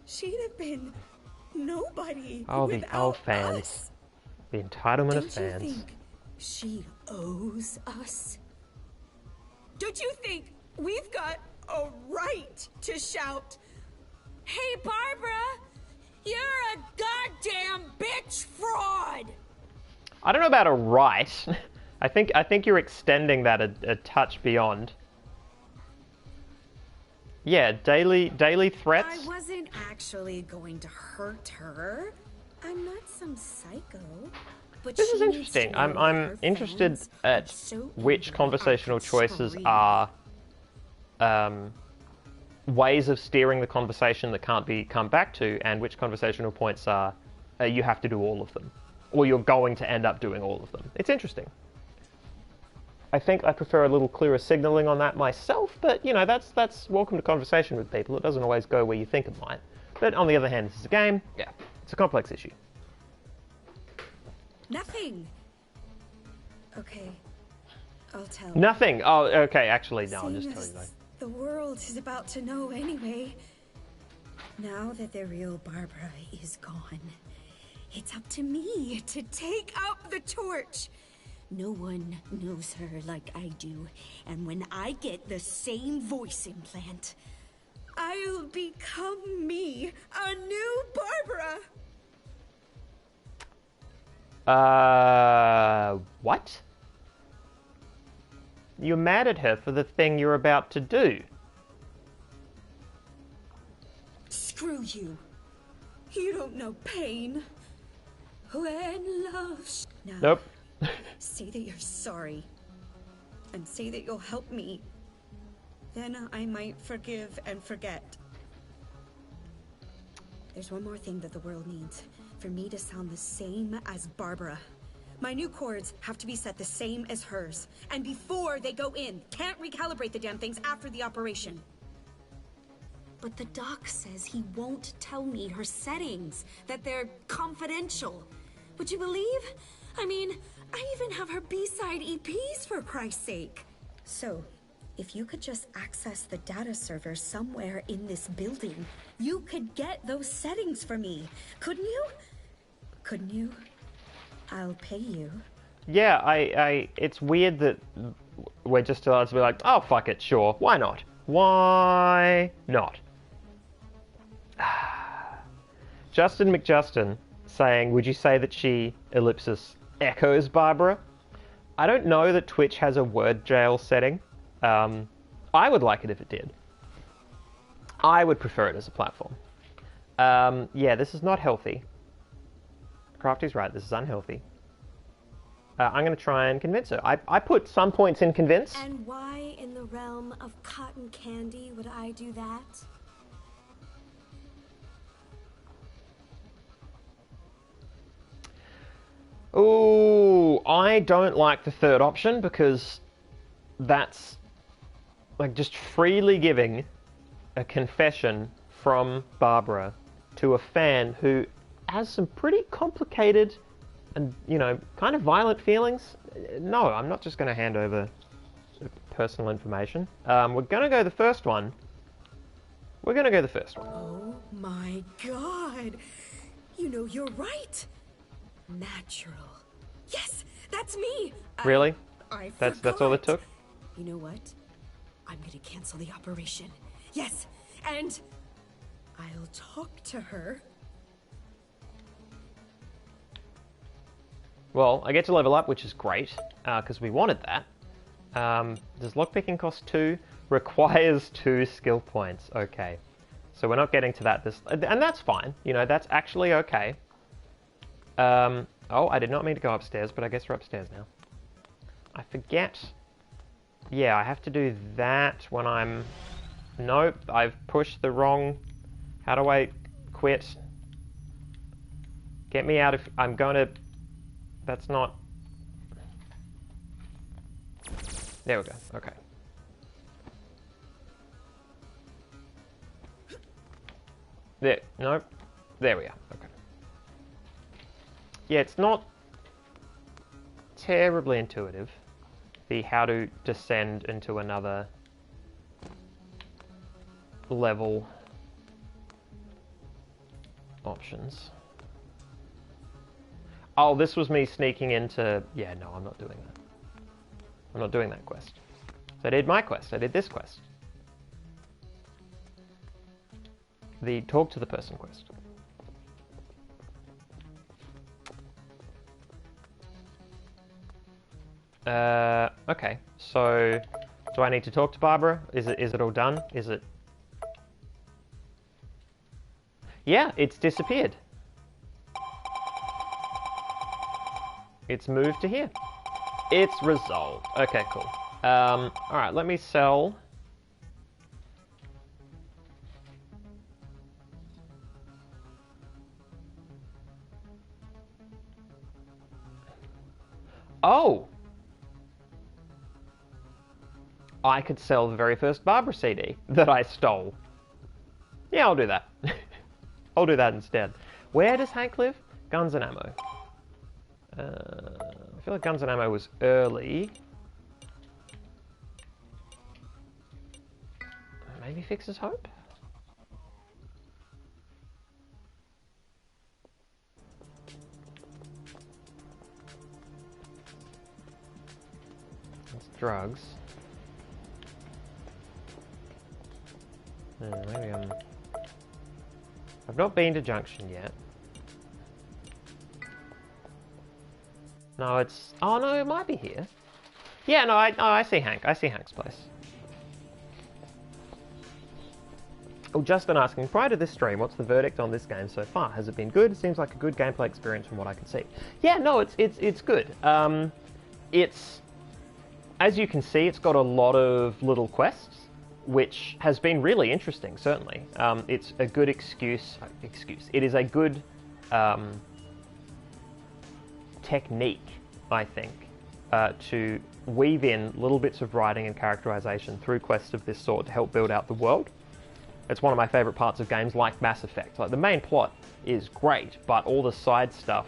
She'd have been nobody without fans. us. The entitlement of fans. Don't you think she owes us? Don't you think we've got a right to shout, "Hey, Barbara, you're a goddamn bitch fraud"? I don't know about a right. I think you're extending that a touch beyond. Yeah, daily threats. I wasn't actually going to hurt her. I'm not some psycho. But This is interesting. I'm interested at which conversational choices are ways of steering the conversation that can't be come back to, and which conversational points are you have to do all of them, or you're going to end up doing all of them. It's interesting. I think I prefer a little clearer signaling on that myself, but you know, that's welcome to conversation with people. It doesn't always go where you think it might. But on the other hand, this is a game. Yeah, it's a complex issue. Nothing. Okay, I'll tell. Nothing. Oh, okay. Actually, no. I'll just tell you though. The world is about to know anyway. Now that the real Barbara is gone, It's up to me to take up the torch. No one knows her like I do, and when I get the same voice implant, I'll become me, a new Barbara. What? You're mad at her for the thing you're about to do. Screw you. You don't know pain. When love... Now, Nope. say that you're sorry. And say that you'll help me. Then I might forgive and forget. There's one more thing that the world needs. For me to sound the same as Barbara. My new chords have to be set the same as hers. And before they go in. Can't recalibrate the damn things after the operation. But the doc says he won't tell me her settings. That they're confidential. Would you believe? I mean, I even have her B-side EPs for Christ's sake. So, if you could just access the data server somewhere in this building, you could get those settings for me. Couldn't you? Couldn't you? I'll pay you. Yeah, it's weird that we're just allowed to be like, oh, fuck it, sure, why not? Why not? Justin McJustin saying, would you say that she, ellipsis, echoes Barbara? I don't know that Twitch has a word jail setting. I would like it if it did. I would prefer it as a platform. Yeah, this is not healthy. Crafty's right, this is unhealthy. I'm going to try and convince her. I put some points in convince. And why in the realm of cotton candy would I do that? Ooh, I don't like the third option because that's like just freely giving a confession from Barbara to a fan who has some pretty complicated and, you know, kind of violent feelings. No, I'm not just going to hand over personal information. We're going to go the first one. We're going to go the first one. Oh my god. You know, you're right. Natural. Yes, that's me. Really? I That's all it took? You know what? I'm gonna cancel the operation. Yes, and I'll talk to her. Well, I get to level up, which is great, because we wanted that. Does lockpicking cost 2? Requires 2 skill points. Okay. So we're not getting to that. And that's fine. You know, that's actually okay. Oh, I did not mean to go upstairs, but I guess we're upstairs now. I forget. Yeah, I have to do that when I'm... Nope, I've pushed the wrong... How do I quit? Get me out of... I'm going to... That's not... There we go, okay. There, nope. There we are, okay. Yeah, it's not terribly intuitive, the how to descend into another level options. Oh, this was me sneaking into... Yeah, no, I'm not doing that. I'm not doing that quest. So I did my quest, I did this quest. The talk to the person quest. Okay, so do I need to talk to Barbara? Is it all done? Is it... Yeah, it's disappeared. It's moved to here. It's resolved. Okay, cool. Alright, let me sell... Oh! I could sell the very first Barbara CD that I stole. Yeah, I'll do that. I'll do that instead. Where does Hank live? Guns and Ammo. I feel like Guns and Ammo was early. Maybe Fixer's Hope? drugs. Maybe I've not been to Junction yet. No, it's... Oh, no, it might be here. Yeah, no, I see Hank. I see Hank's place. Oh, Justin asking, prior to this stream, what's the verdict on this game so far? Has it been good? It seems like a good gameplay experience from what I can see. Yeah, no, it's good. It's... As you can see, it's got a lot of little quests, which has been really interesting, certainly. It's a good excuse. It is a good technique, I think, to weave in little bits of writing and characterization through quests of this sort to help build out the world. It's one of my favorite parts of games like Mass Effect. Like, the main plot is great, but all the side stuff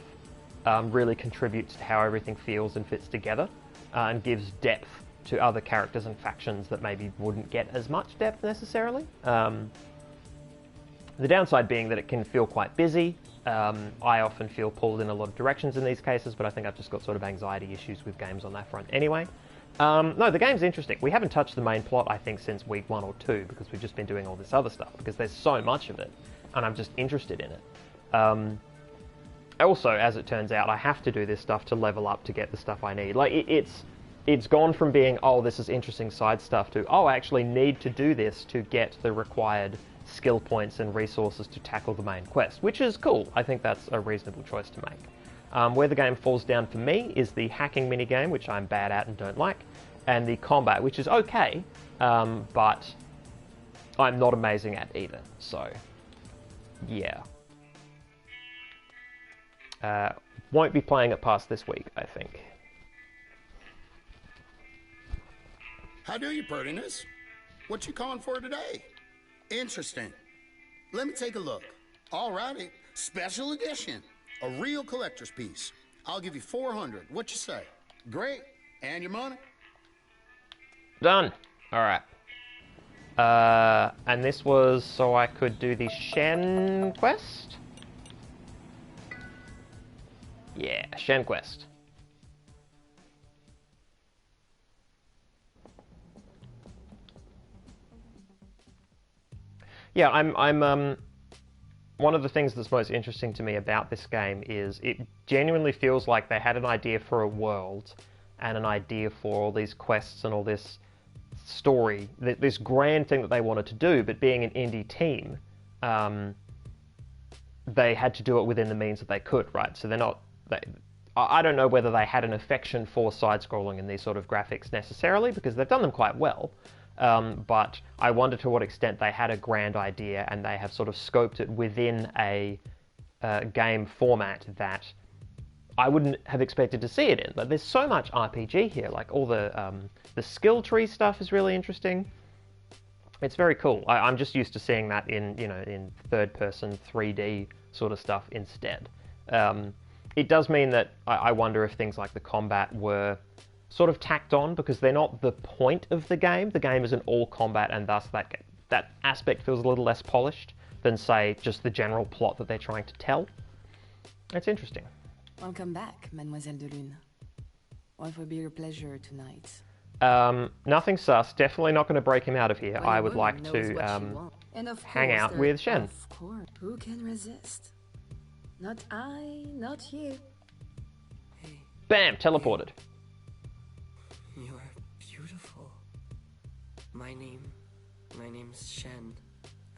really contributes to how everything feels and fits together, and gives depth to other characters and factions that maybe wouldn't get as much depth necessarily. The downside being that it can feel quite busy. I often feel pulled in a lot of directions in these cases, but I think I've just got sort of anxiety issues with games on that front anyway. No, the game's interesting. We haven't touched the main plot, I think, since week 1 or 2, because we've just been doing all this other stuff, because there's so much of it, and I'm just interested in it. Also, as it turns out, I have to do this stuff to level up to get the stuff I need. Like, it's gone from being, oh, this is interesting side stuff, to, oh, I actually need to do this to get the required skill points and resources to tackle the main quest, which is cool. I think that's a reasonable choice to make. Where the game falls down for me is the hacking minigame, which I'm bad at and don't like, and the combat, which is okay, but I'm not amazing at either, so yeah. Won't be playing it past this week, I think. How do you, Purtiness? What you calling for today? Interesting. Let me take a look. Alrighty, special edition. A real collector's piece. I'll give you 400. What you say? Great. And your money? Done. Alright. And this was so I could do the Shen quest? Yeah, Shen quest. Yeah, I'm one of the things that's most interesting to me about this game is it genuinely feels like they had an idea for a world and an idea for all these quests and all this story, this grand thing that they wanted to do, but being an indie team, they had to do it within the means that they could, right? So they're not... I don't know whether they had an affection for side-scrolling and these sort of graphics necessarily, because they've done them quite well. But I wonder to what extent they had a grand idea and they have sort of scoped it within a game format that I wouldn't have expected to see it in. But there's so much RPG here, like all the skill tree stuff is really interesting. It's very cool. I'm just used to seeing that in, in third-person 3D sort of stuff instead. It does mean that I wonder if things like the combat were sort of tacked on, because they're not the point of the game. The game isn't all combat, and thus that aspect feels a little less polished than, say, just the general plot that they're trying to tell. It's interesting. Welcome back, Mademoiselle de Lune. What will be your pleasure tonight? Nothing sus. Definitely not going to break him out of here. Well, I would like knows to what you want. And of hang course, out with Shen. Of course. Who can resist? Not I, not you. Hey, Bam! Teleported. you're beautiful. My name's Shen.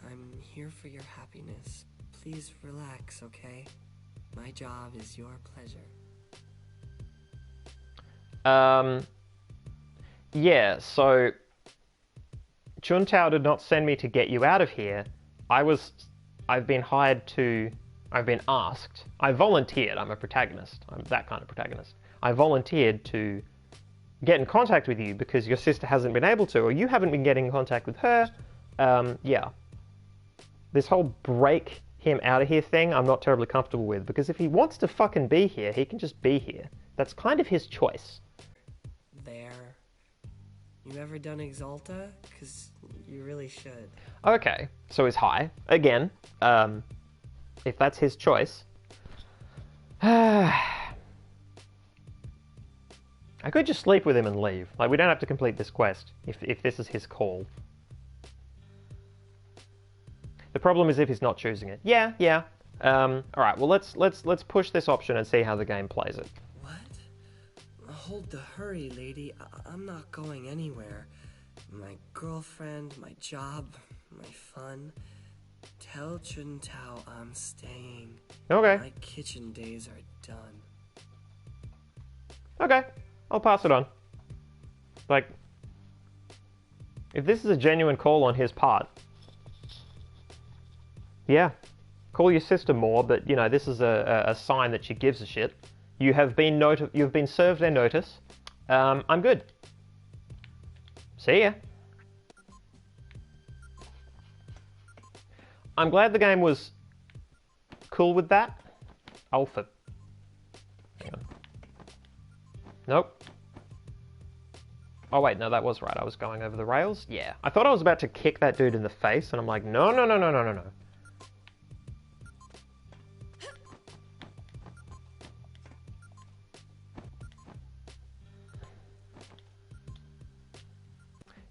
I'm here for your happiness. Please relax, okay? My job is your pleasure. Yeah, so Chuntao did not send me to get you out of here. I've been asked. I volunteered. I'm a protagonist. I'm that kind of protagonist. I volunteered to get in contact with you because your sister hasn't been able to, or you haven't been getting in contact with her. Yeah. This whole break him out of here thing, I'm not terribly comfortable with, because if he wants to fucking be here, he can just be here. That's kind of his choice. There. You ever done Exalta? 'Cause you really should. Okay, so he's high. Again, if that's his choice. I could just sleep with him and leave. Like, we don't have to complete this quest if this is his call. The problem is if he's not choosing it. Yeah, yeah. Alright, well let's push this option and see how the game plays it. What? Hold the hurry, lady. I'm not going anywhere. My girlfriend, my job, my fun. Tell Chuntao I'm staying. Okay. My kitchen days are done. Okay, I'll pass it on. Like, if this is a genuine call on his part, yeah, call your sister more, but, you know, this is a sign that she gives a shit. You have been you've been served their notice. I'm good. See ya. I'm glad the game was cool with that. Alpha. Hang on. Nope. Oh wait, no, that was right. I was going over the rails. Yeah. I thought I was about to kick that dude in the face, and I'm like, no, no, no, no, no, no, no.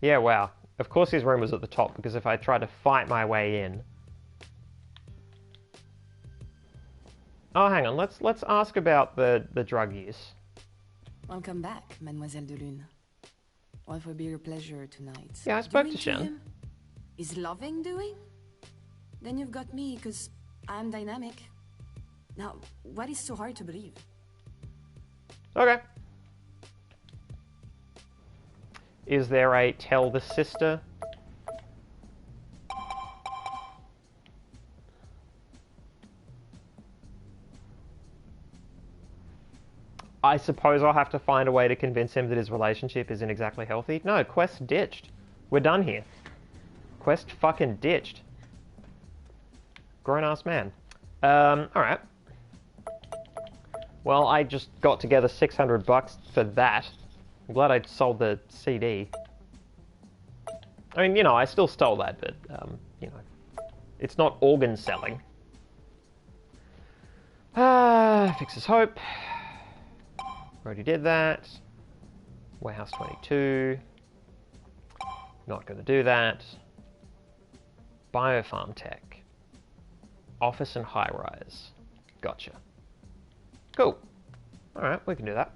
Yeah, wow. Of course his room was at the top, because if I tried to fight my way in... Oh, hang on. Let's ask about the drug use. Welcome back, Mademoiselle de Lune. What will be your pleasure tonight? Yeah, I spoke to Doing Shen. him? Is loving doing? Then you've got me, because I'm dynamic. Now, what is so hard to believe? Okay. Is there a tell the sister? I suppose I'll have to find a way to convince him that his relationship isn't exactly healthy. No, quest ditched. We're done here. Quest fucking ditched. Grown-ass man. Alright. Well, I just got together 600 bucks for that. I'm glad I sold the CD. I mean, you know, I still stole that, but, you know, it's not organ selling. Fixes Hope. Already did that. Warehouse 22. Not going to do that. Biofarm Tech. Office and high rise. Gotcha. Cool. Alright, we can do that.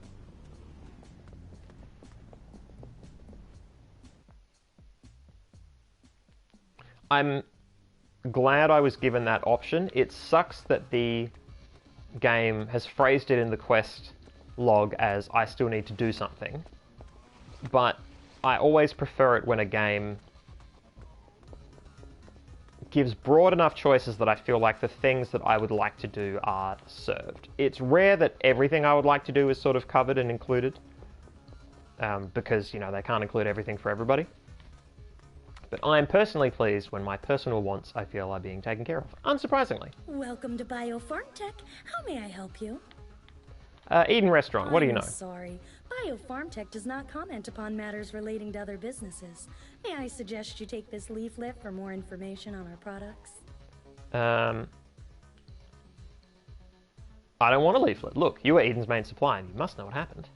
I'm glad I was given that option. It sucks that the game has phrased it in the quest log as I still need to do something, but I always prefer it when a game gives broad enough choices that I feel like the things that I would like to do are served. It's rare that everything I would like to do is sort of covered and included, because, you know, they can't include everything for everybody. But I am personally pleased when my personal wants I feel are being taken care of, unsurprisingly. Welcome to Biofarm Tech. How may I help you? Eden Restaurant, what do you know? I'm sorry. Biofarm Tech does not comment upon matters relating to other businesses. May I suggest you take this leaflet for more information on our products? I don't want a leaflet. Look, you are Eden's main supplier, and you must know what happened.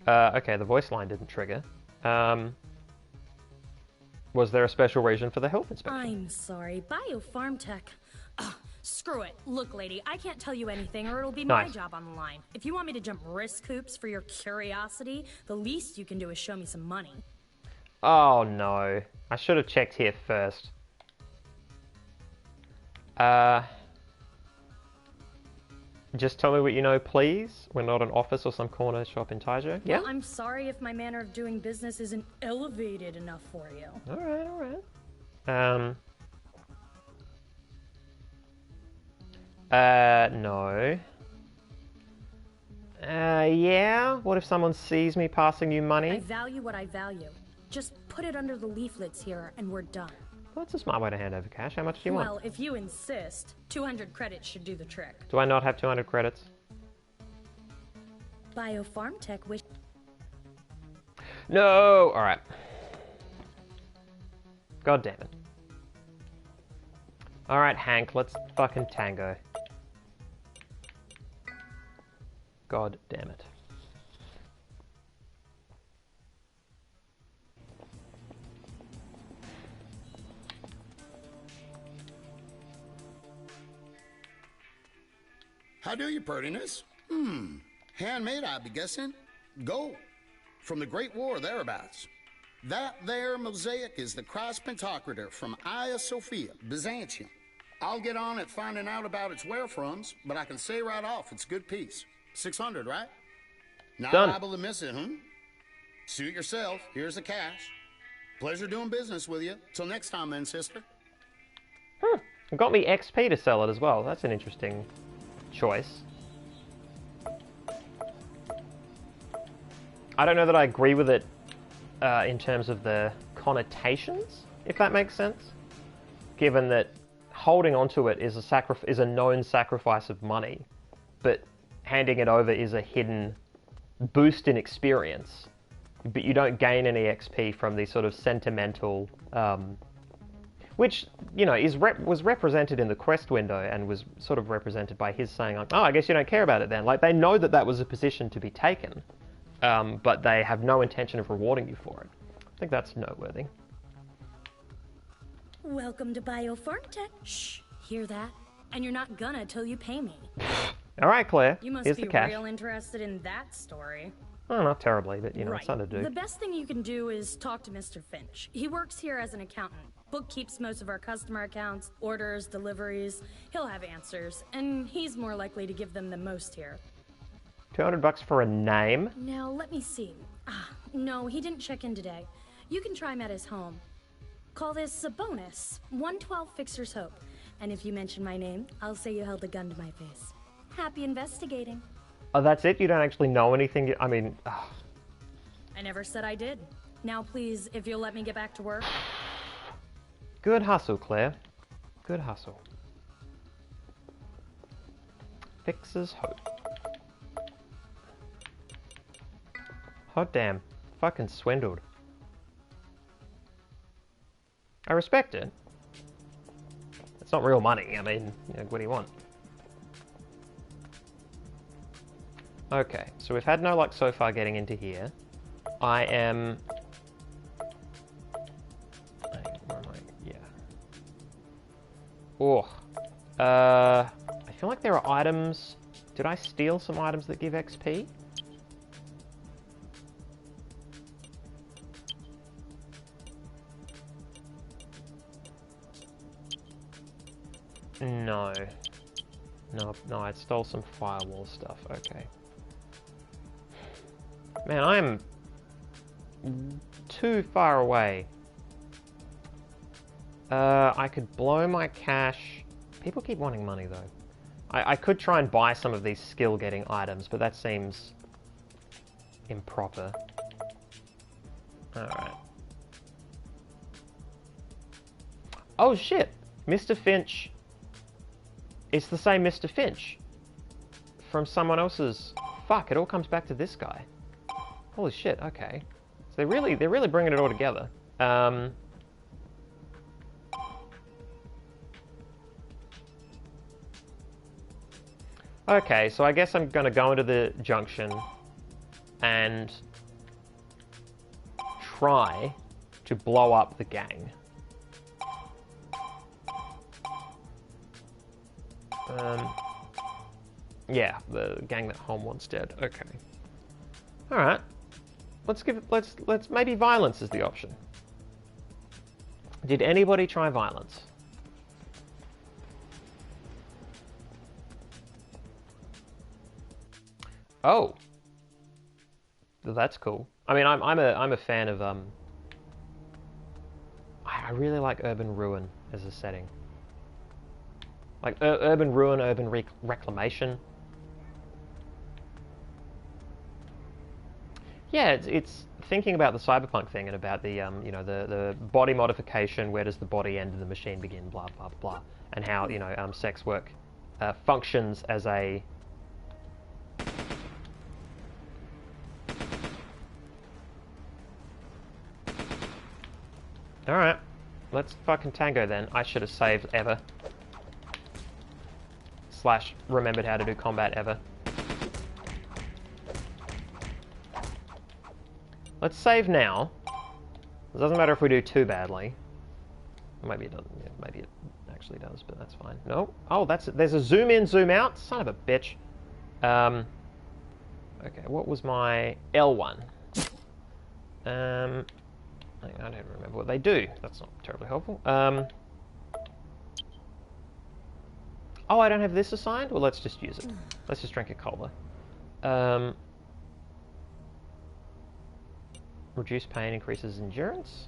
Okay, the voice line didn't trigger. Was there a special reason for the health inspection? I'm sorry. Biofarm Tech... Screw it. Look, lady, I can't tell you anything or it'll be my job on the line. If you want me to jump risk hoops for your curiosity, the least you can do is show me some money. Oh no. I should have checked here first. Just tell me what you know, please. We're not an office or some corner shop in Taijo. Yeah? Well, I'm sorry if my manner of doing business isn't elevated enough for you. Alright, alright. No. Yeah? What if someone sees me passing you money? I value what I value. Just put it under the leaflets here and we're done. Well, that's a smart way to hand over cash. How much do you want? Well, if you insist, 200 credits should do the trick. Do I not have 200 credits? Biofarm Tech wish... No! Alright. God damn it. Alright, Hank, let's fucking tango. God damn it. How do you, prettiness? Handmade, I'd be guessing. Gold. From the Great War thereabouts. That there mosaic is the Christ Pantocrator from Hagia Sophia, Byzantium. I'll get on at finding out about its wherefroms, but I can say right off it's a good piece. 600, right? Not Done. liable to miss it, huh? Suit yourself. Here's the cash. Pleasure doing business with you. Till next time then, sister. It got me XP to sell it as well. That's an interesting choice. I don't know that I agree with it in terms of the connotations, if that makes sense. Given that holding onto it is a known sacrifice of money, but handing it over is a hidden boost in experience. But you don't gain any XP from the sort of sentimental, which, you know, was represented in the quest window and was sort of represented by his saying, like, oh, I guess you don't care about it then. Like, they know that that was a position to be taken, but they have no intention of rewarding you for it. I think that's noteworthy. Welcome to Biofarm Tech. Shh, hear that? And you're not gonna till you pay me. All right, Claire, You must here's be the cash. real interested in that story. Oh, not terribly, but, you know, Right. it's something to do. The best thing you can do is talk to Mr. Finch. He works here as an accountant. Bookkeeps most of our customer accounts, orders, deliveries. He'll have answers, and he's more likely to give them the most here. $200 for a name? Now, let me see. No, he didn't check in today. You can try him at his home. Call this a bonus. 112 Fixer's Hope. And if you mention my name, I'll say you held a gun to my face. Happy investigating. Oh, that's it? You don't actually know anything? I mean... I never said I did. Now, please, if you'll let me get back to work. Good hustle, Claire. Good hustle. Fixer's Hope. Hot damn. Fucking swindled. I respect it. It's not real money. I mean, you know, what do you want? Okay, so we've had no luck so far getting into here. I am... Where am I? Yeah. Oh. I feel like there are items... Did I steal some items that give XP? No. No, I stole some firewall stuff. Okay. Man, I'm too far away. I could blow my cash. People keep wanting money, though. I could try and buy some of these skill-getting items, but that seems improper. Alright. Oh, shit! Mr. Finch. It's the same Mr. Finch from someone else's... Fuck, it all comes back to this guy. Holy shit, okay. So they're really bringing it all together. Okay, so I guess I'm gonna go into the junction and try to blow up the gang. Yeah, the gang that Home wants dead. Okay. Alright. Let's maybe violence is the option. Did anybody try violence? Oh. That's cool. I mean, I'm a fan of I really like Urban Ruin as a setting. Like Urban Ruin, Urban Reclamation. Yeah, it's thinking about the cyberpunk thing and about the you know, the body modification. Where does the body end and the machine begin? Blah blah blah, and how, you know, sex work functions as a All right, let's fucking tango then. I should have saved ever. / remembered how to do combat ever. Let's save now. It doesn't matter if we do too badly. Maybe it doesn't. Yeah, maybe it actually does, but that's fine. No. Oh, there's a zoom in, zoom out. Son of a bitch. Okay, what was my L1? I don't remember what they do. That's not terribly helpful. Oh, I don't have this assigned? Well, let's just use it. Let's just drink a cola. Reduce pain, increases endurance.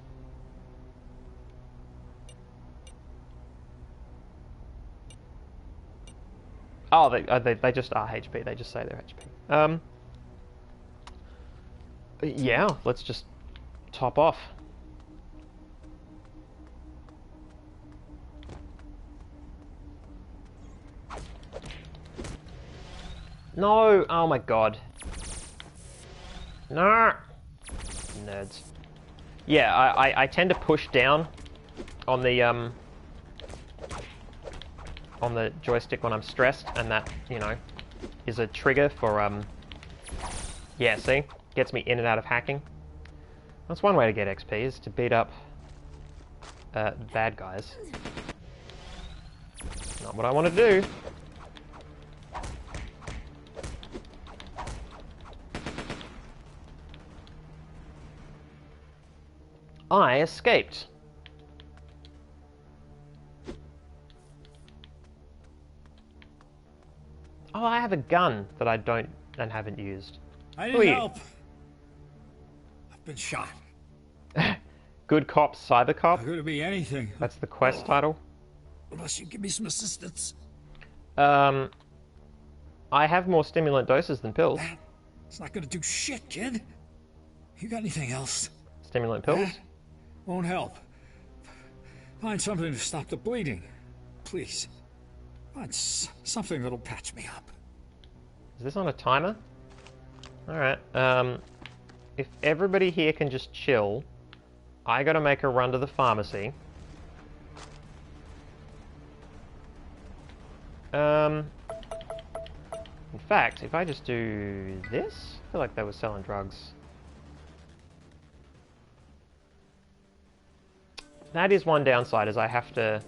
Oh, they just are HP. They just say they're HP. Yeah, let's just top off. No! Oh my god. No! Nerds. Yeah, I tend to push down on the joystick when I'm stressed, and that, you know, is a trigger for, yeah, see? Gets me in and out of hacking. That's one way to get XP, is to beat up bad guys. Not what I want to do. I escaped. Oh, I have a gun that I don't and haven't used. I need help. I've been shot. Good cop, cyber cop. Could it be anything? That's the quest title. Unless you give me some assistance. I have more stimulant doses than pills. It's not gonna do shit, kid. You got anything else? Stimulant pills? Won't help. Find something to stop the bleeding. Please. Find something that'll patch me up. Is this on a timer? Alright, if everybody here can just chill, I gotta make a run to the pharmacy. In fact, if I just do this, I feel like they were selling drugs. That is one downside, is I have to...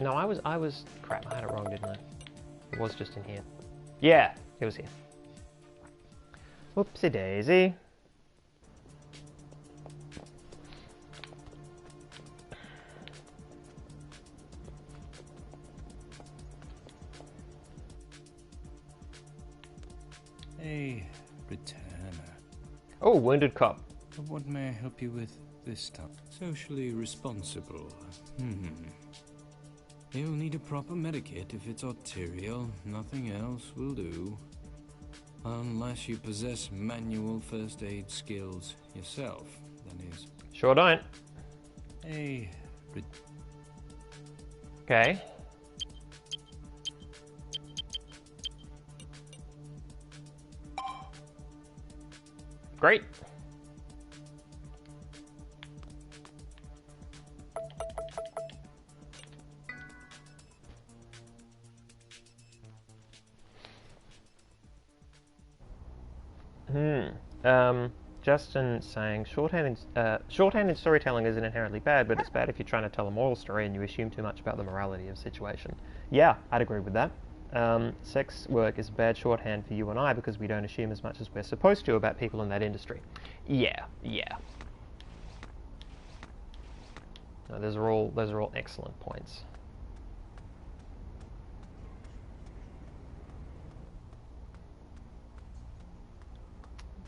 No, I was... Crap, I had it wrong, didn't I? It was just in here. Yeah, it was here. Whoopsie daisy. Hey, returner. Oh, wounded cop. What may I help you with this time? Socially responsible. You'll need a proper medikit if it's arterial. Nothing else will do. Unless you possess manual first aid skills yourself, that is. Sure don't. Hey. Okay. Great. Justin saying shorthanded storytelling isn't inherently bad, but it's bad if you're trying to tell a moral story and you assume too much about the morality of a situation. Yeah, I'd agree with that. Sex work is bad shorthand for you and I because we don't assume as much as we're supposed to about people in that industry. Yeah. No, those are all excellent points.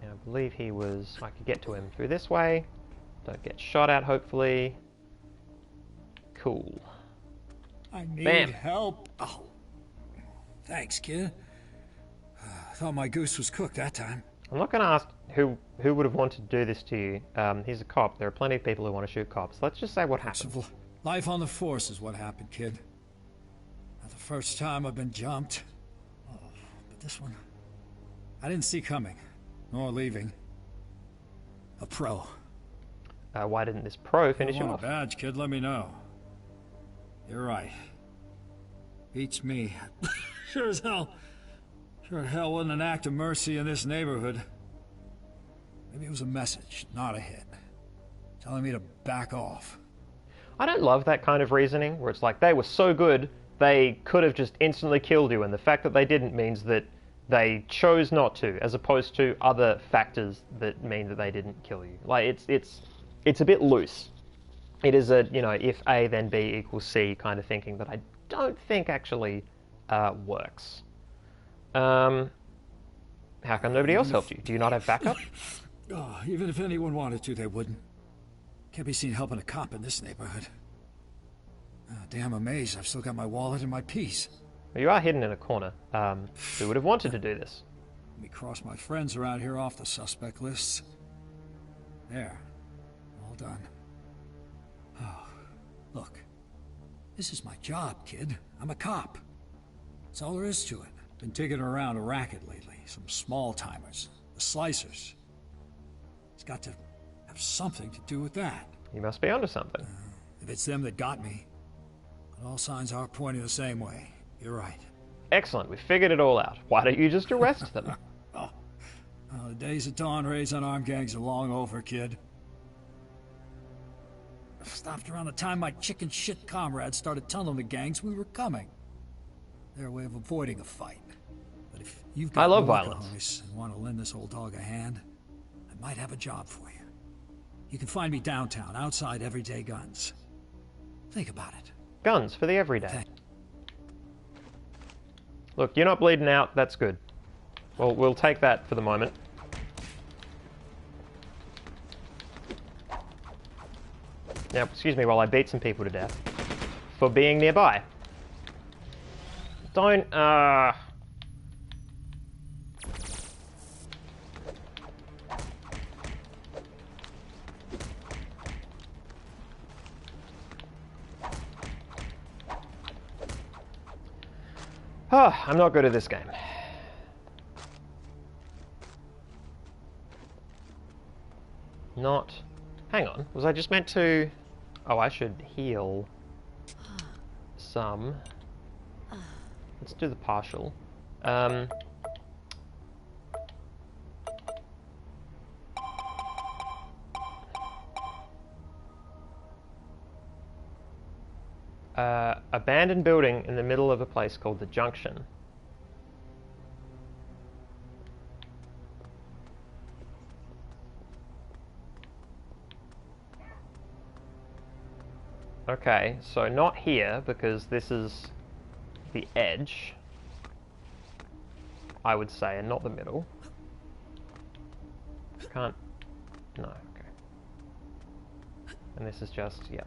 I believe he was... I could get to him through this way. Don't get shot at, hopefully. Cool. I need Bam. help. Oh. Thanks, kid. Thought my goose was cooked that time. I'm not going to ask who would have wanted to do this to you. He's a cop. There are plenty of people who want to shoot cops. Let's just say what happened. Life on the force is what happened, kid. Not the first time I've been jumped. Oh, but this one... I didn't see coming. Nor leaving. A pro. Why didn't this pro finish him off? If you want a badge, kid, let me know. You're right. Beats me. Sure as hell wasn't an act of mercy in this neighborhood. Maybe it was a message, not a hit. Telling me to back off. I don't love that kind of reasoning, where it's like, they were so good, they could have just instantly killed you, and the fact that they didn't means that they chose not to, as opposed to other factors that mean that they didn't kill you. Like, it's a bit loose. It is a, you know, if A then B equals C kind of thinking that I don't think actually works. How come nobody else helped you? Do you not have backup? Oh, even if anyone wanted to, they wouldn't. Can't be seen helping a cop in this neighborhood. Damn amazed I've still got my wallet and my piece. Well, you are hidden in a corner. Who would have wanted to do this? Let me cross my friends around here off the suspect lists. There. All done. Oh, look. This is my job, kid. I'm a cop. That's all there is to it. Been digging around a racket lately. Some small-timers. The slicers. It's got to have something to do with that. You must be onto something. If it's them that got me. But all signs are pointing the same way. You're right. Excellent, we figured it all out. Why don't you just arrest them? The days of dawn raids on armed gangs are long over, kid. Stopped around the time my chicken shit comrades started telling the gangs we were coming. Their way of avoiding a fight. But if you've got I love violence and want to lend this old dog a hand, I might have a job for you. You can find me downtown, outside Everyday Guns. Think about it. Guns for the everyday. Look, you're not bleeding out, that's good. Well, we'll take that for the moment. Now, excuse me while I beat some people to death for being nearby. Don't, I'm not good at this game. Not... Hang on, was I just meant to... Oh, I should heal some. Let's do the partial. Abandoned building in the middle of a place called the Junction. Okay, so not here, because this is the edge, I would say, and not the middle. Can't... No, okay. And this is just... yeah.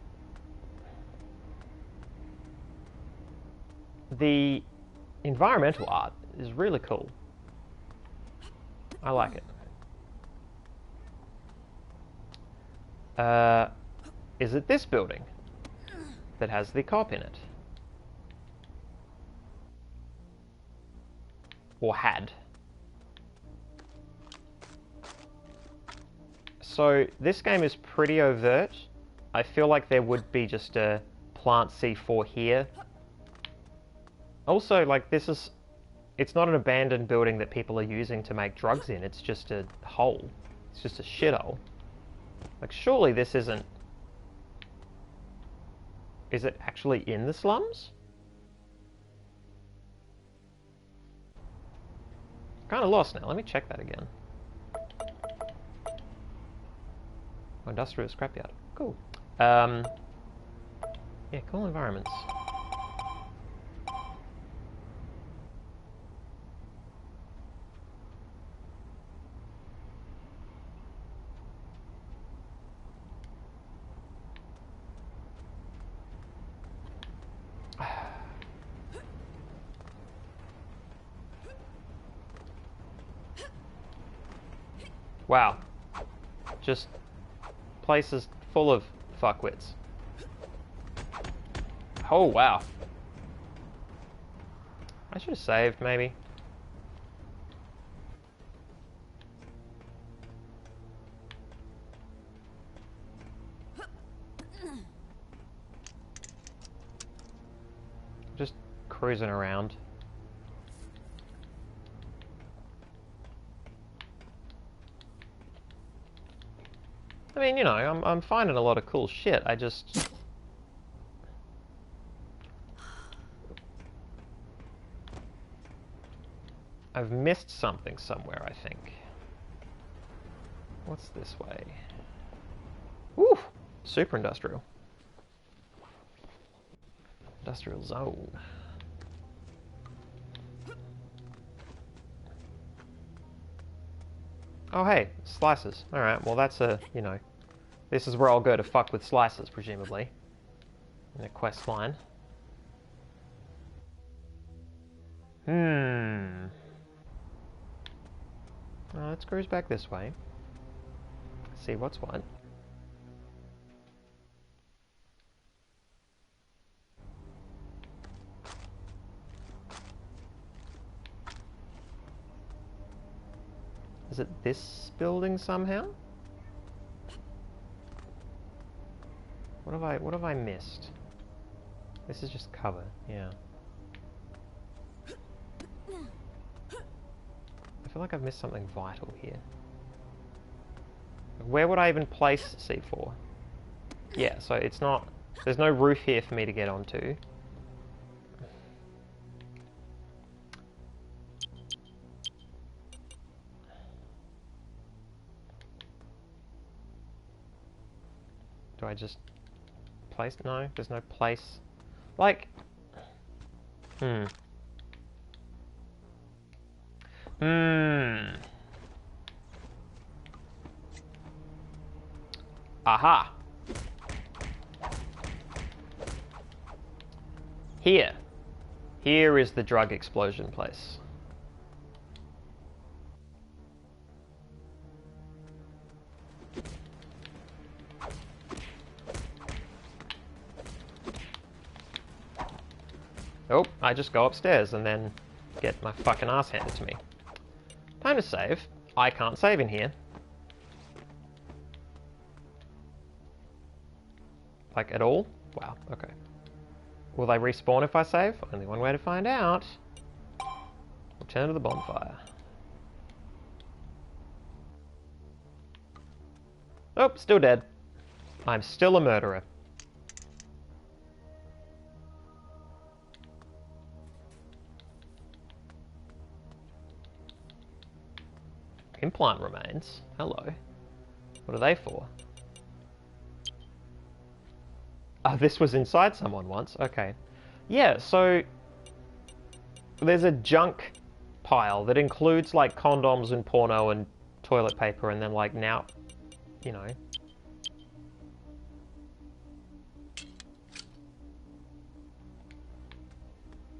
The environmental art is really cool. I like it. Is it this building that has the cop in it? Or had? So this game is pretty overt. I feel like there would be just a plant C4 here. Also, like, this is... It's not an abandoned building that people are using to make drugs in. It's just a hole. It's just a shithole. Like, surely this isn't... Is it actually in the slums? Kind of lost now. Let me check that again. Oh, industrial scrapyard. Cool. Yeah, cool environments. Wow. Just places full of fuckwits. Oh, wow. I should have saved, maybe. Just cruising around. I mean, you know, I'm finding a lot of cool shit. I just... I've missed something somewhere, I think. What's this way? Woo! Super industrial. Industrial zone. Oh hey, slices. Alright, well that's a, you know, this is where I'll go to fuck with slices, presumably. In a quest line. Let's cruise back this way. See what's what. Is it this building somehow? What have I missed? This is just cover, yeah. I feel like I've missed something vital here. Where would I even place C4? Yeah, so it's not... There's no roof here for me to get onto. Do I just place? No, there's no place. Like, Aha. Here. Here is the drug explosion place. Oh, I just go upstairs and then get my fucking ass handed to me. Time to save. I can't save in here. Like, at all? Wow, okay. Will they respawn if I save? Only one way to find out. Return to the bonfire. Nope, still dead. I'm still a murderer. Implant remains. Hello. What are they for? Oh, this was inside someone once. Okay. Yeah, so there's a junk pile that includes like condoms and porno and toilet paper, and then like now, you know.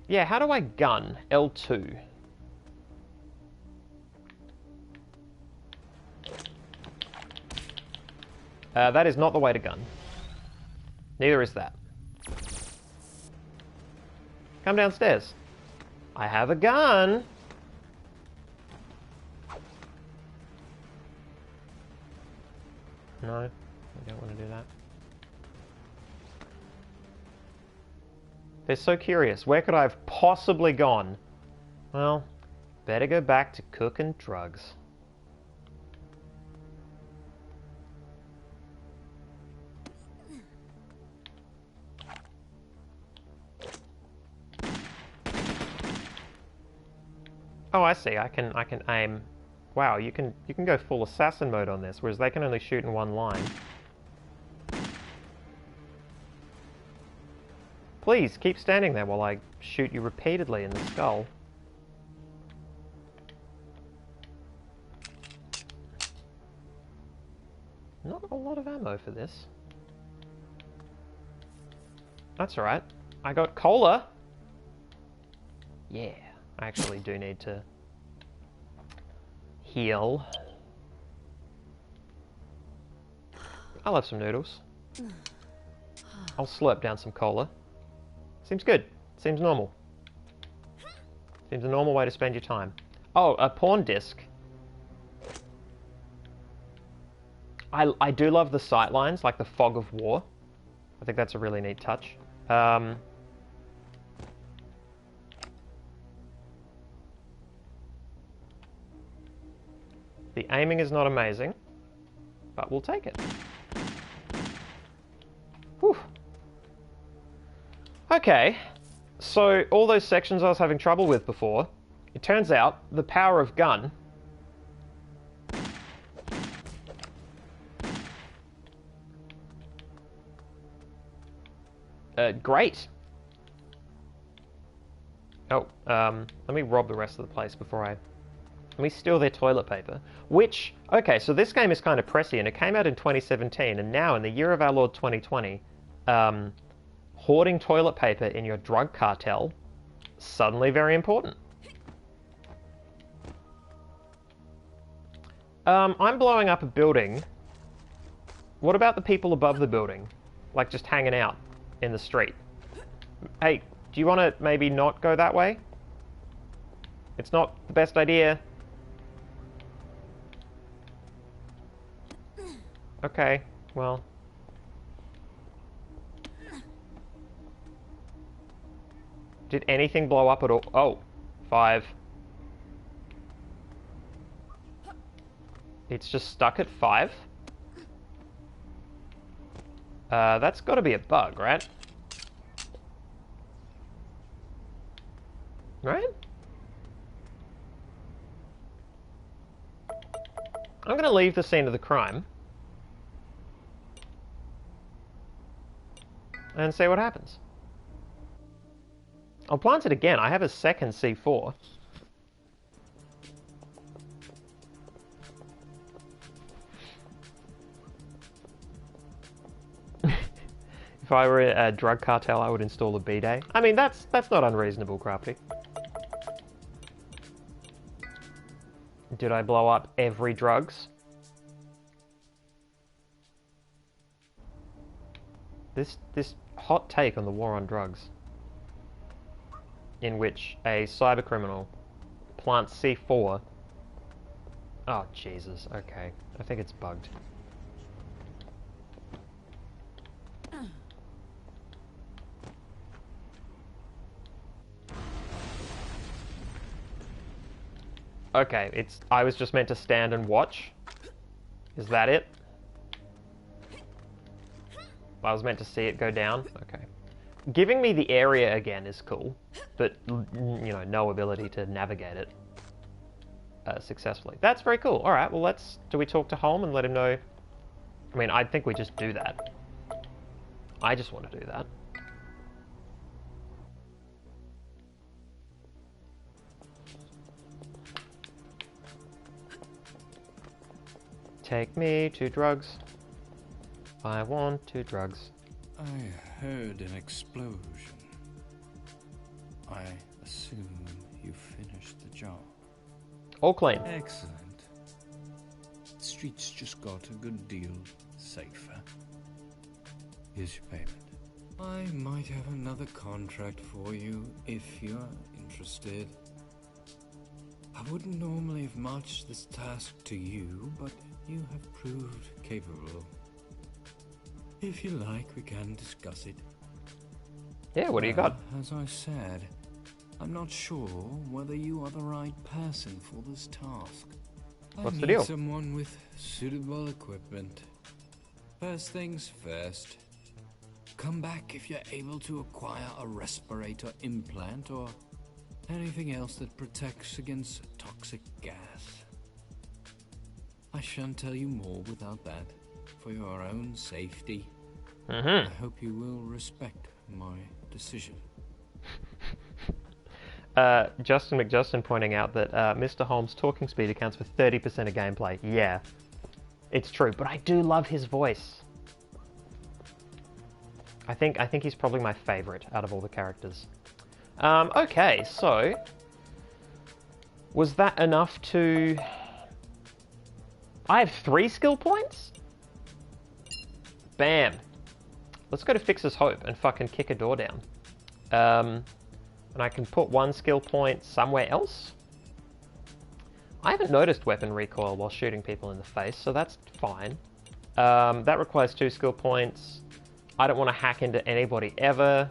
Yeah, how do I gun? L2. That is not the way to gun. Neither is that. Come downstairs. I have a gun. No, I don't want to do that. They're so curious. Where could I have possibly gone? Well, better go back to cooking drugs. Oh, I see. I can aim. Wow, you can go full assassin mode on this, whereas they can only shoot in one line. Please keep standing there while I shoot you repeatedly in the skull. Not a lot of ammo for this. That's alright. I got cola. Yeah. I actually do need to heal. I'll have some noodles. I'll slurp down some cola. Seems good. Seems normal. Seems a normal way to spend your time. Oh, a porn disc. I do love the sight lines, like the fog of war. I think that's a really neat touch. The aiming is not amazing, but we'll take it. Okay, so all those sections I was having trouble with before, it turns out the power of gun great. Oh, let me rob the rest of the place before I... Let me steal their toilet paper. Which, okay, so this game is kind of pressy, and it came out in 2017, and now in the year of our Lord 2020, hoarding toilet paper in your drug cartel, suddenly very important. I'm blowing up a building. What about the people above the building? Like, just hanging out in the street. Hey, do you want to maybe not go that way? It's not the best idea. Okay, well. Did anything blow up at all? Oh, 5. It's just stuck at 5? That's got to be a bug, right? Right? I'm going to leave the scene of the crime. And see what happens. I'll plant it again. I have a second C4. If I were a drug cartel, I would install a B-Day. I mean, that's not unreasonable, Crafty. Did I blow up every drugs? This hot take on the war on drugs, in which a cybercriminal plants C4. Oh, Jesus. Okay. I think it's bugged. Okay, I was just meant to stand and watch. Is that it? I was meant to see it go down? Okay. Giving me the area again is cool, but, you know, no ability to navigate it successfully. That's very cool. Alright, well do we talk to Holm and let him know? I mean, I think we just do that. I just want to do that. Take me to drugs. I want to drugs. I heard an explosion. I assume you finished the job. All clean. Excellent. The streets just got a good deal safer. Here's your payment. I might have another contract for you if you're interested. I wouldn't normally have marched this task to you, but you have proved capable. If you like, we can discuss it. Yeah, what do you got? As I said, I'm not sure whether you are the right person for this task. What's the I deal? need someone with suitable equipment. First things first. Come back if you're able to acquire a respirator implant or anything else that protects against toxic gas. I shan't tell you more without that, for your own safety. I hope you will respect my decision. Justin McJustin pointing out that Mr. Holmes' talking speed accounts for 30% of gameplay. Yeah, it's true, but I do love his voice. I think he's probably my favorite out of all the characters. Okay, so was that enough to... I have 3 skill points? Bam. Let's go to Fixer's Hope and fucking kick a door down. And I can put 1 skill point somewhere else. I haven't noticed weapon recoil while shooting people in the face, so that's fine. That requires 2 skill points. I don't want to hack into anybody ever.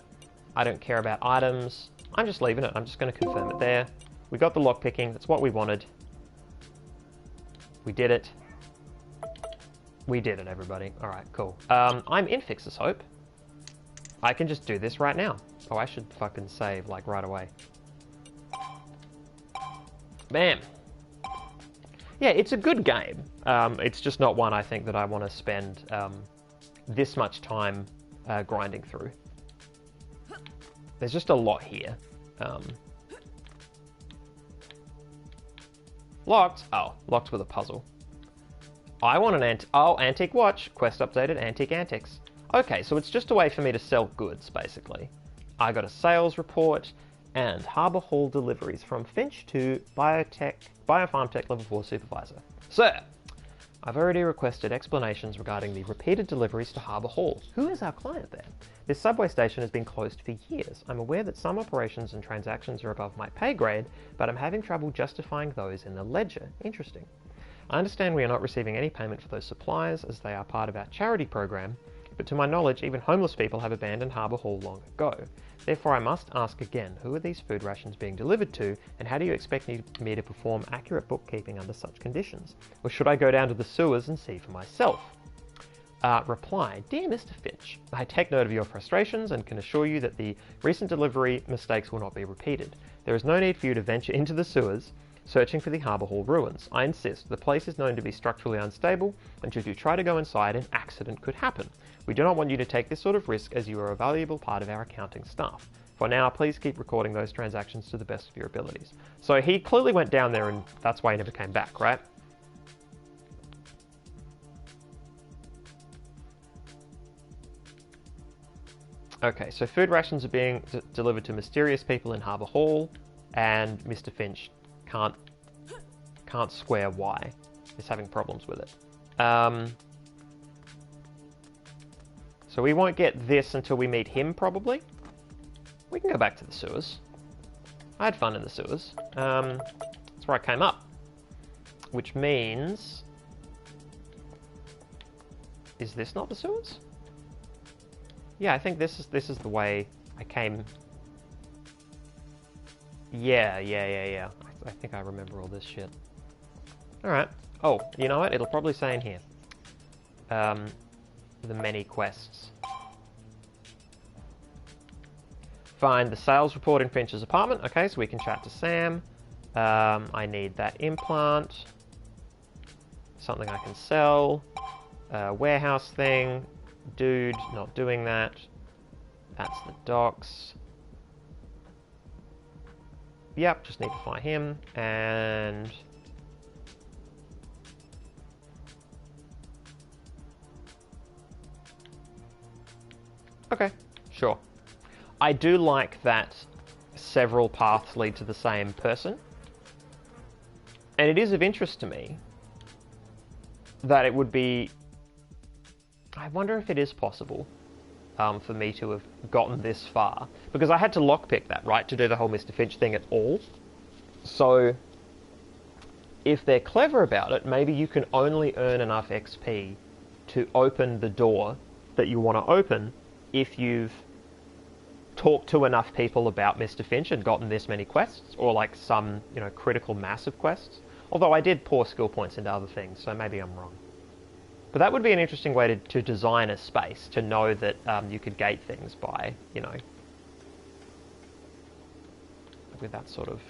I don't care about items. I'm just leaving it. I'm just going to confirm it there. We got the lockpicking. That's what we wanted. We did it. We did it, everybody. Alright, cool. I'm in Fixer's Hope. I can just do this right now. Oh, I should fucking save, like, right away. Bam! Yeah, it's a good game. It's just not one I think that I want to spend this much time grinding through. There's just a lot here. Locked. Oh, locked with a puzzle. I want an antique watch. Quest updated, antique antics. Okay, so it's just a way for me to sell goods, basically. I got a sales report and Harbour Hall deliveries from Finch to Biofarm Tech Level 4 Supervisor. Sir, I've already requested explanations regarding the repeated deliveries to Harbour Hall. Who is our client there? This subway station has been closed for years. I'm aware that some operations and transactions are above my pay grade, but I'm having trouble justifying those in the ledger. Interesting. I understand we are not receiving any payment for those supplies as they are part of our charity program, but to my knowledge, even homeless people have abandoned Harbour Hall long ago. Therefore, I must ask again, who are these food rations being delivered to, and how do you expect me to perform accurate bookkeeping under such conditions? Or should I go down to the sewers and see for myself? Reply, Dear Mr. Finch, I take note of your frustrations and can assure you that the recent delivery mistakes will not be repeated. There is no need for you to venture into the sewers searching for the Harbour Hall ruins. I insist, the place is known to be structurally unstable, and should you try to go inside, an accident could happen. We do not want you to take this sort of risk as you are a valuable part of our accounting staff. For now, please keep recording those transactions to the best of your abilities. So he clearly went down there and that's why he never came back, right? Okay, so food rations are being delivered to mysterious people in Harbour Hall, and Mr. Finch can't square why. He's having problems with it. So we won't get this until we meet him, probably. We can go back to the sewers. I had fun in the sewers. That's where I came up. Which means... Is this not the sewers? Yeah, I think this is the way I came. Yeah. I think I remember all this shit. Alright. Oh, you know what? It'll probably say in here. The many quests. Find the sales report in Finch's apartment. Okay, so we can chat to Sam. I need that implant. Something I can sell. Warehouse thing. Dude, not doing that. That's the docks. Yep, just need to find him. And... okay, sure. I do like that several paths lead to the same person. And it is of interest to me that it would be... I wonder if it is possible for me to have gotten this far. Because I had to lockpick that, right, to do the whole Mr. Finch thing at all. So, if they're clever about it, maybe you can only earn enough XP to open the door that you want to open if you've talked to enough people about Mr. Finch and gotten this many quests, or like some, you know, critical mass of quests. Although I did pour skill points into other things, so maybe I'm wrong. But that would be an interesting way to design a space, to know that you could gate things by, you know, with that sort of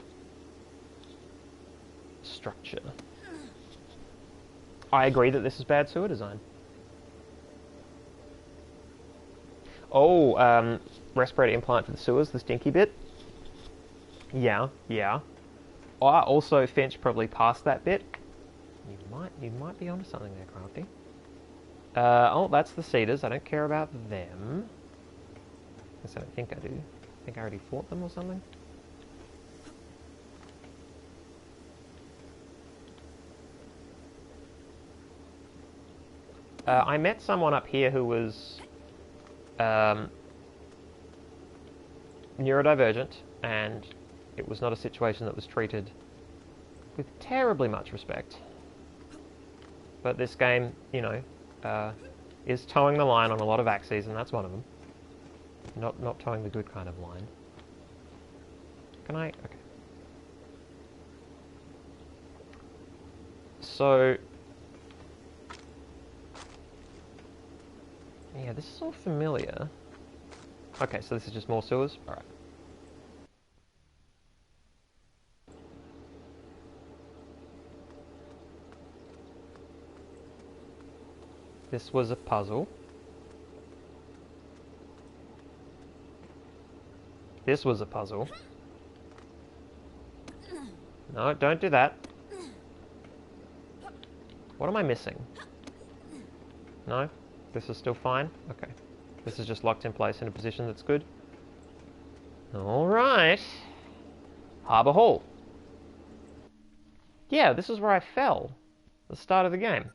structure. I agree that this is bad sewer design. Oh, respirator implant for the sewers, the stinky bit. Yeah. Also, Finch probably passed that bit. You might be onto something there, Crafty. Oh, that's the cedars. I don't care about them. I don't think I do. I think I already fought them or something. I met someone up here who was neurodivergent, and it was not a situation that was treated with terribly much respect. But this game, you know, is towing the line on a lot of axes, and that's one of them. Not towing the good kind of line. Can I? Okay. So... yeah, this is all familiar. Okay, so this is just more sewers? Alright. This was a puzzle. This was a puzzle. No, don't do that. What am I missing? No? This is still fine? Okay. This is just locked in place in a position that's good. Alright. Harbour Hall. Yeah, this is where I fell. At the start of the game.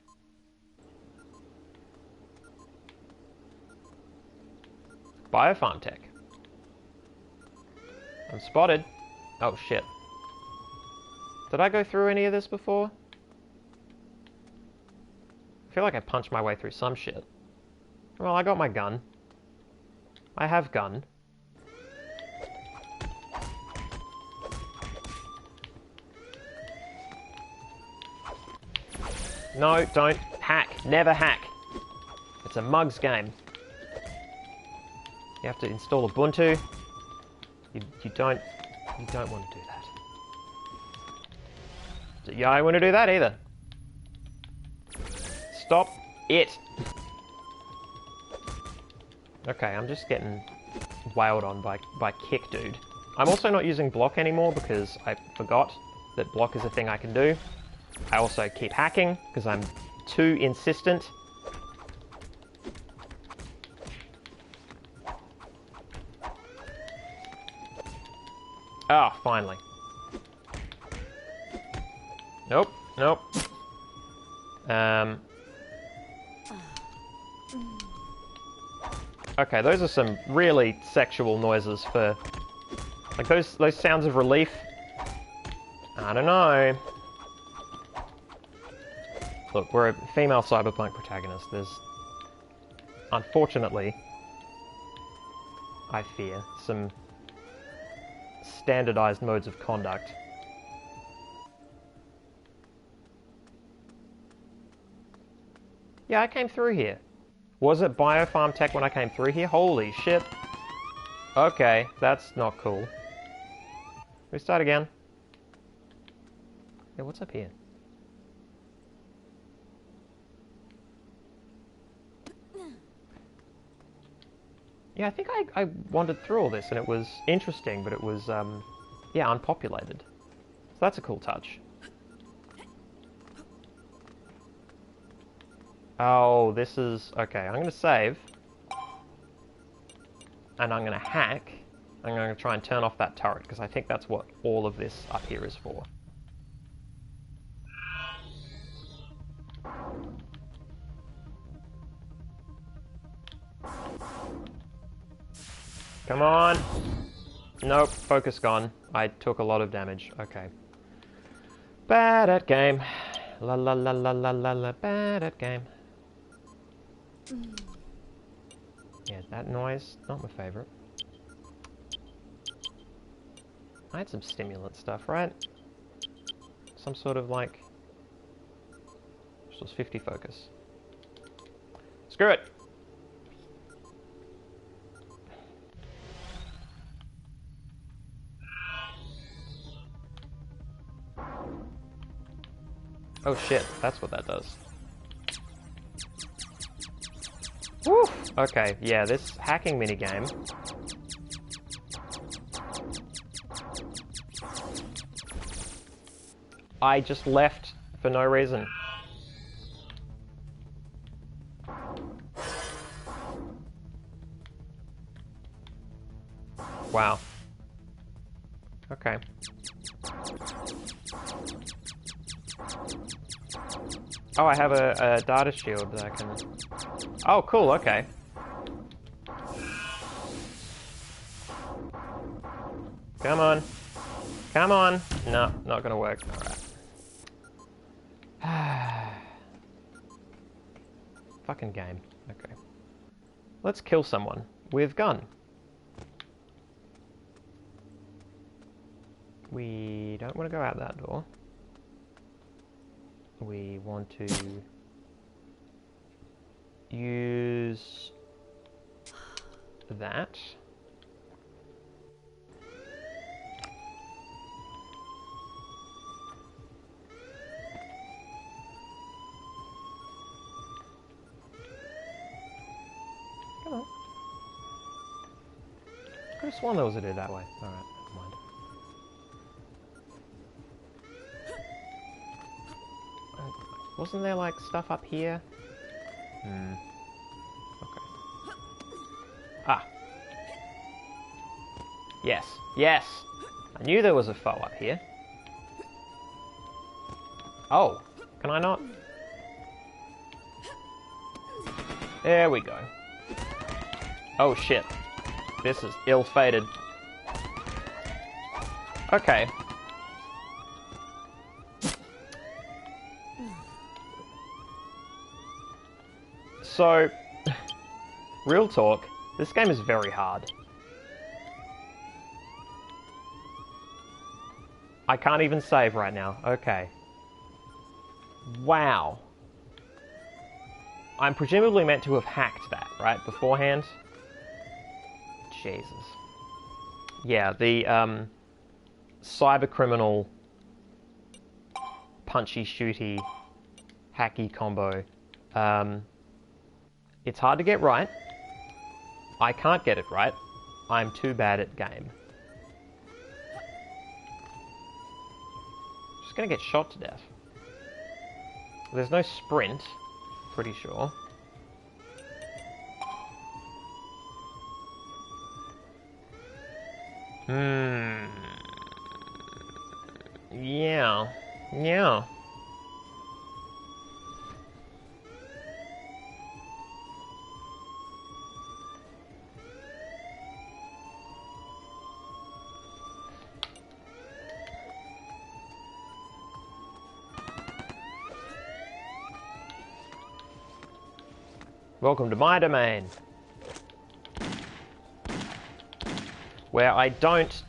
Biofarm tech. I'm spotted. Oh shit. Did I go through any of this before? I feel like I punched my way through some shit. Well, I got my gun. I have gun. No, don't hack. Never hack. It's a mugs game. You have to install Ubuntu. You don't want to do that. Yeah, I don't want to do that either. Stop it. Okay, I'm just getting wailed on by Kick Dude. I'm also not using block anymore because I forgot that block is a thing I can do. I also keep hacking because I'm too insistent. Ah, oh, finally. Nope, nope. Okay, those are some really sexual noises for... Like, those sounds of relief. I don't know. Look, we're a female cyberpunk protagonist. There's... Unfortunately... I fear some... standardized modes of conduct. Yeah, I came through here. Was it Biofarm Tech when I came through here? Holy shit. Okay, that's not cool. We start again. Yeah, what's up here? Yeah, I think I wandered through all this and it was interesting, but it was, yeah, unpopulated. So that's a cool touch. Oh, this is... Okay, I'm going to save. And I'm going to hack. I'm going to try and turn off that turret, because I think that's what all of this up here is for. Come on! Nope, focus gone. I took a lot of damage. Okay. Bad at game. La la la la la la la, bad at game. Yeah, that noise, not my favorite. I had some stimulant stuff, right? Some sort of like... This was 50 focus. Screw it! Oh shit, that's what that does. Woo! Okay, yeah, this hacking minigame. I just left for no reason. Wow. Okay. Oh, I have a data shield that I can... Oh, cool, okay. Come on. Come on. No, not gonna work. Alright. Fucking game. Okay. Let's kill someone with gun. We don't want to go out that door. We want to use that. could have sworn there was a dude that way. Alright, never mind. Wasn't there, like, stuff up here? Okay. Ah. Yes. Yes! I knew there was a foe up here. Oh. Can I not? There we go. Oh shit. This is ill-fated. Okay. So, real talk, this game is very hard. I can't even save right now. Okay. Wow. I'm presumably meant to have hacked that, right, beforehand? Jesus. Yeah, the, cybercriminal punchy-shooty hacky combo. It's hard to get right. I can't get it right. I'm too bad at game. Just gonna get shot to death. There's no sprint, pretty sure. Yeah. Yeah. Welcome to my domain, where I don't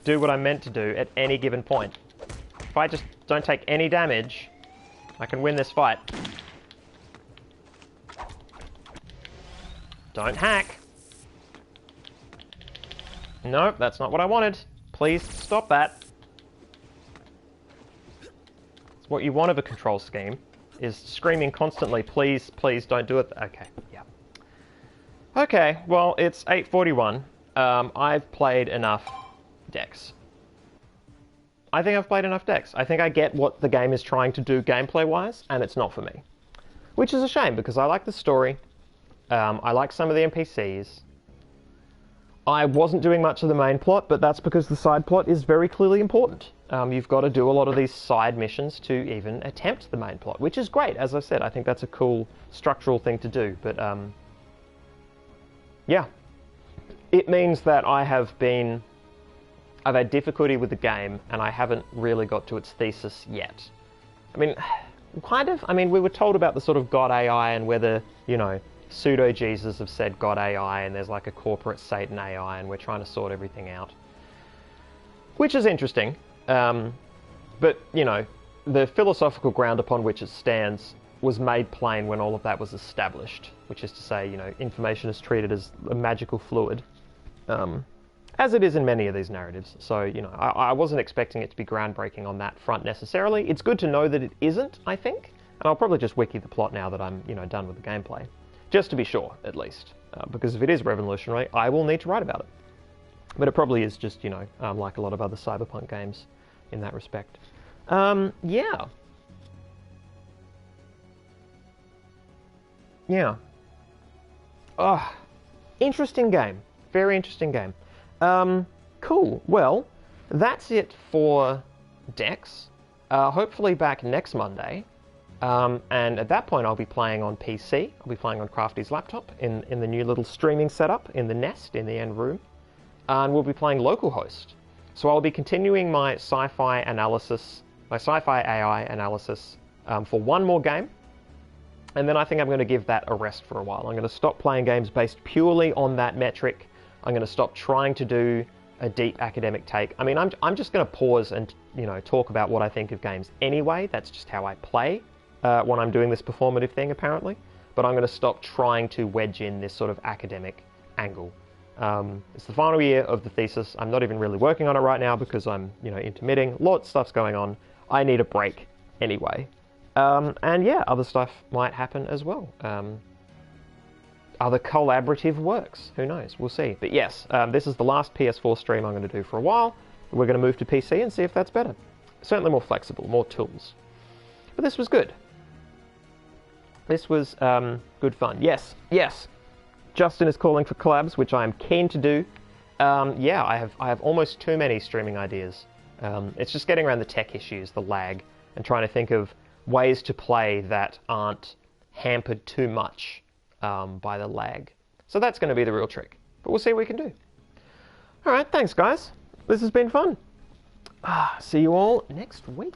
do what I'm meant to do at any given point. If I just don't take any damage, I can win this fight. Don't hack. Nope, that's not what I wanted. Please stop that. It's what you want of a control scheme. Is screaming constantly, please, please don't do it. Okay, yeah. Okay, well, it's 8:41. I've played enough decks. I think I've played enough decks. I think I get what the game is trying to do gameplay-wise, and it's not for me. Which is a shame, because I like the story. I like some of the NPCs. I wasn't doing much of the main plot, but that's because the side plot is very clearly important. You've got to do a lot of these side missions to even attempt the main plot, which is great. As I said, I think that's a cool structural thing to do. But, yeah. It means that I've had difficulty with the game, and I haven't really got to its thesis yet. I mean, kind of. I mean, we were told about the sort of God AI and whether, you know, pseudo-Jesus have said God AI, and there's like a corporate Satan AI, and we're trying to sort everything out. Which is interesting. But, you know, the philosophical ground upon which it stands was made plain when all of that was established. Which is to say, you know, information is treated as a magical fluid. As it is in many of these narratives. So, you know, I wasn't expecting it to be groundbreaking on that front necessarily. It's good to know that it isn't, I think. And I'll probably just wiki the plot now that I'm, you know, done with the gameplay. Just to be sure, at least. Because if it is revolutionary, I will need to write about it. But it probably is just, you know, like a lot of other cyberpunk games in that respect. Yeah. Yeah. Oh, interesting game. Very interesting game. Cool. Well, that's it for decks. Hopefully back next Monday. And at that point I'll be playing on PC. I'll be playing on Crafty's laptop in the new little streaming setup in the Nest, in the end room. And we'll be playing localhost. So I'll be continuing my sci-fi analysis, my SciFiAIguy analysis for one more game. And then I think I'm going to give that a rest for a while. I'm going to stop playing games based purely on that metric. I'm going to stop trying to do a deep academic take. I mean, I'm just going to pause and, you know, talk about what I think of games anyway. That's just how I play when I'm doing this performative thing, apparently. But I'm going to stop trying to wedge in this sort of academic angle. It's the final year of the thesis. I'm not even really working on it right now because I'm, you know, intermitting. Lots of stuff's going on. I need a break anyway. And yeah, other stuff might happen as well. other collaborative works. Who knows? We'll see. But yes, this is the last PS4 stream I'm going to do for a while. We're going to move to PC and see if that's better. Certainly more flexible, more tools. But this was good. This was good fun. Yes, yes. Justin is calling for collabs, which I am keen to do. Yeah, I have almost too many streaming ideas. It's just getting around the tech issues, the lag, and trying to think of ways to play that aren't hampered too much by the lag. So that's going to be the real trick. But we'll see what we can do. All right, thanks, guys. This has been fun. See you all next week.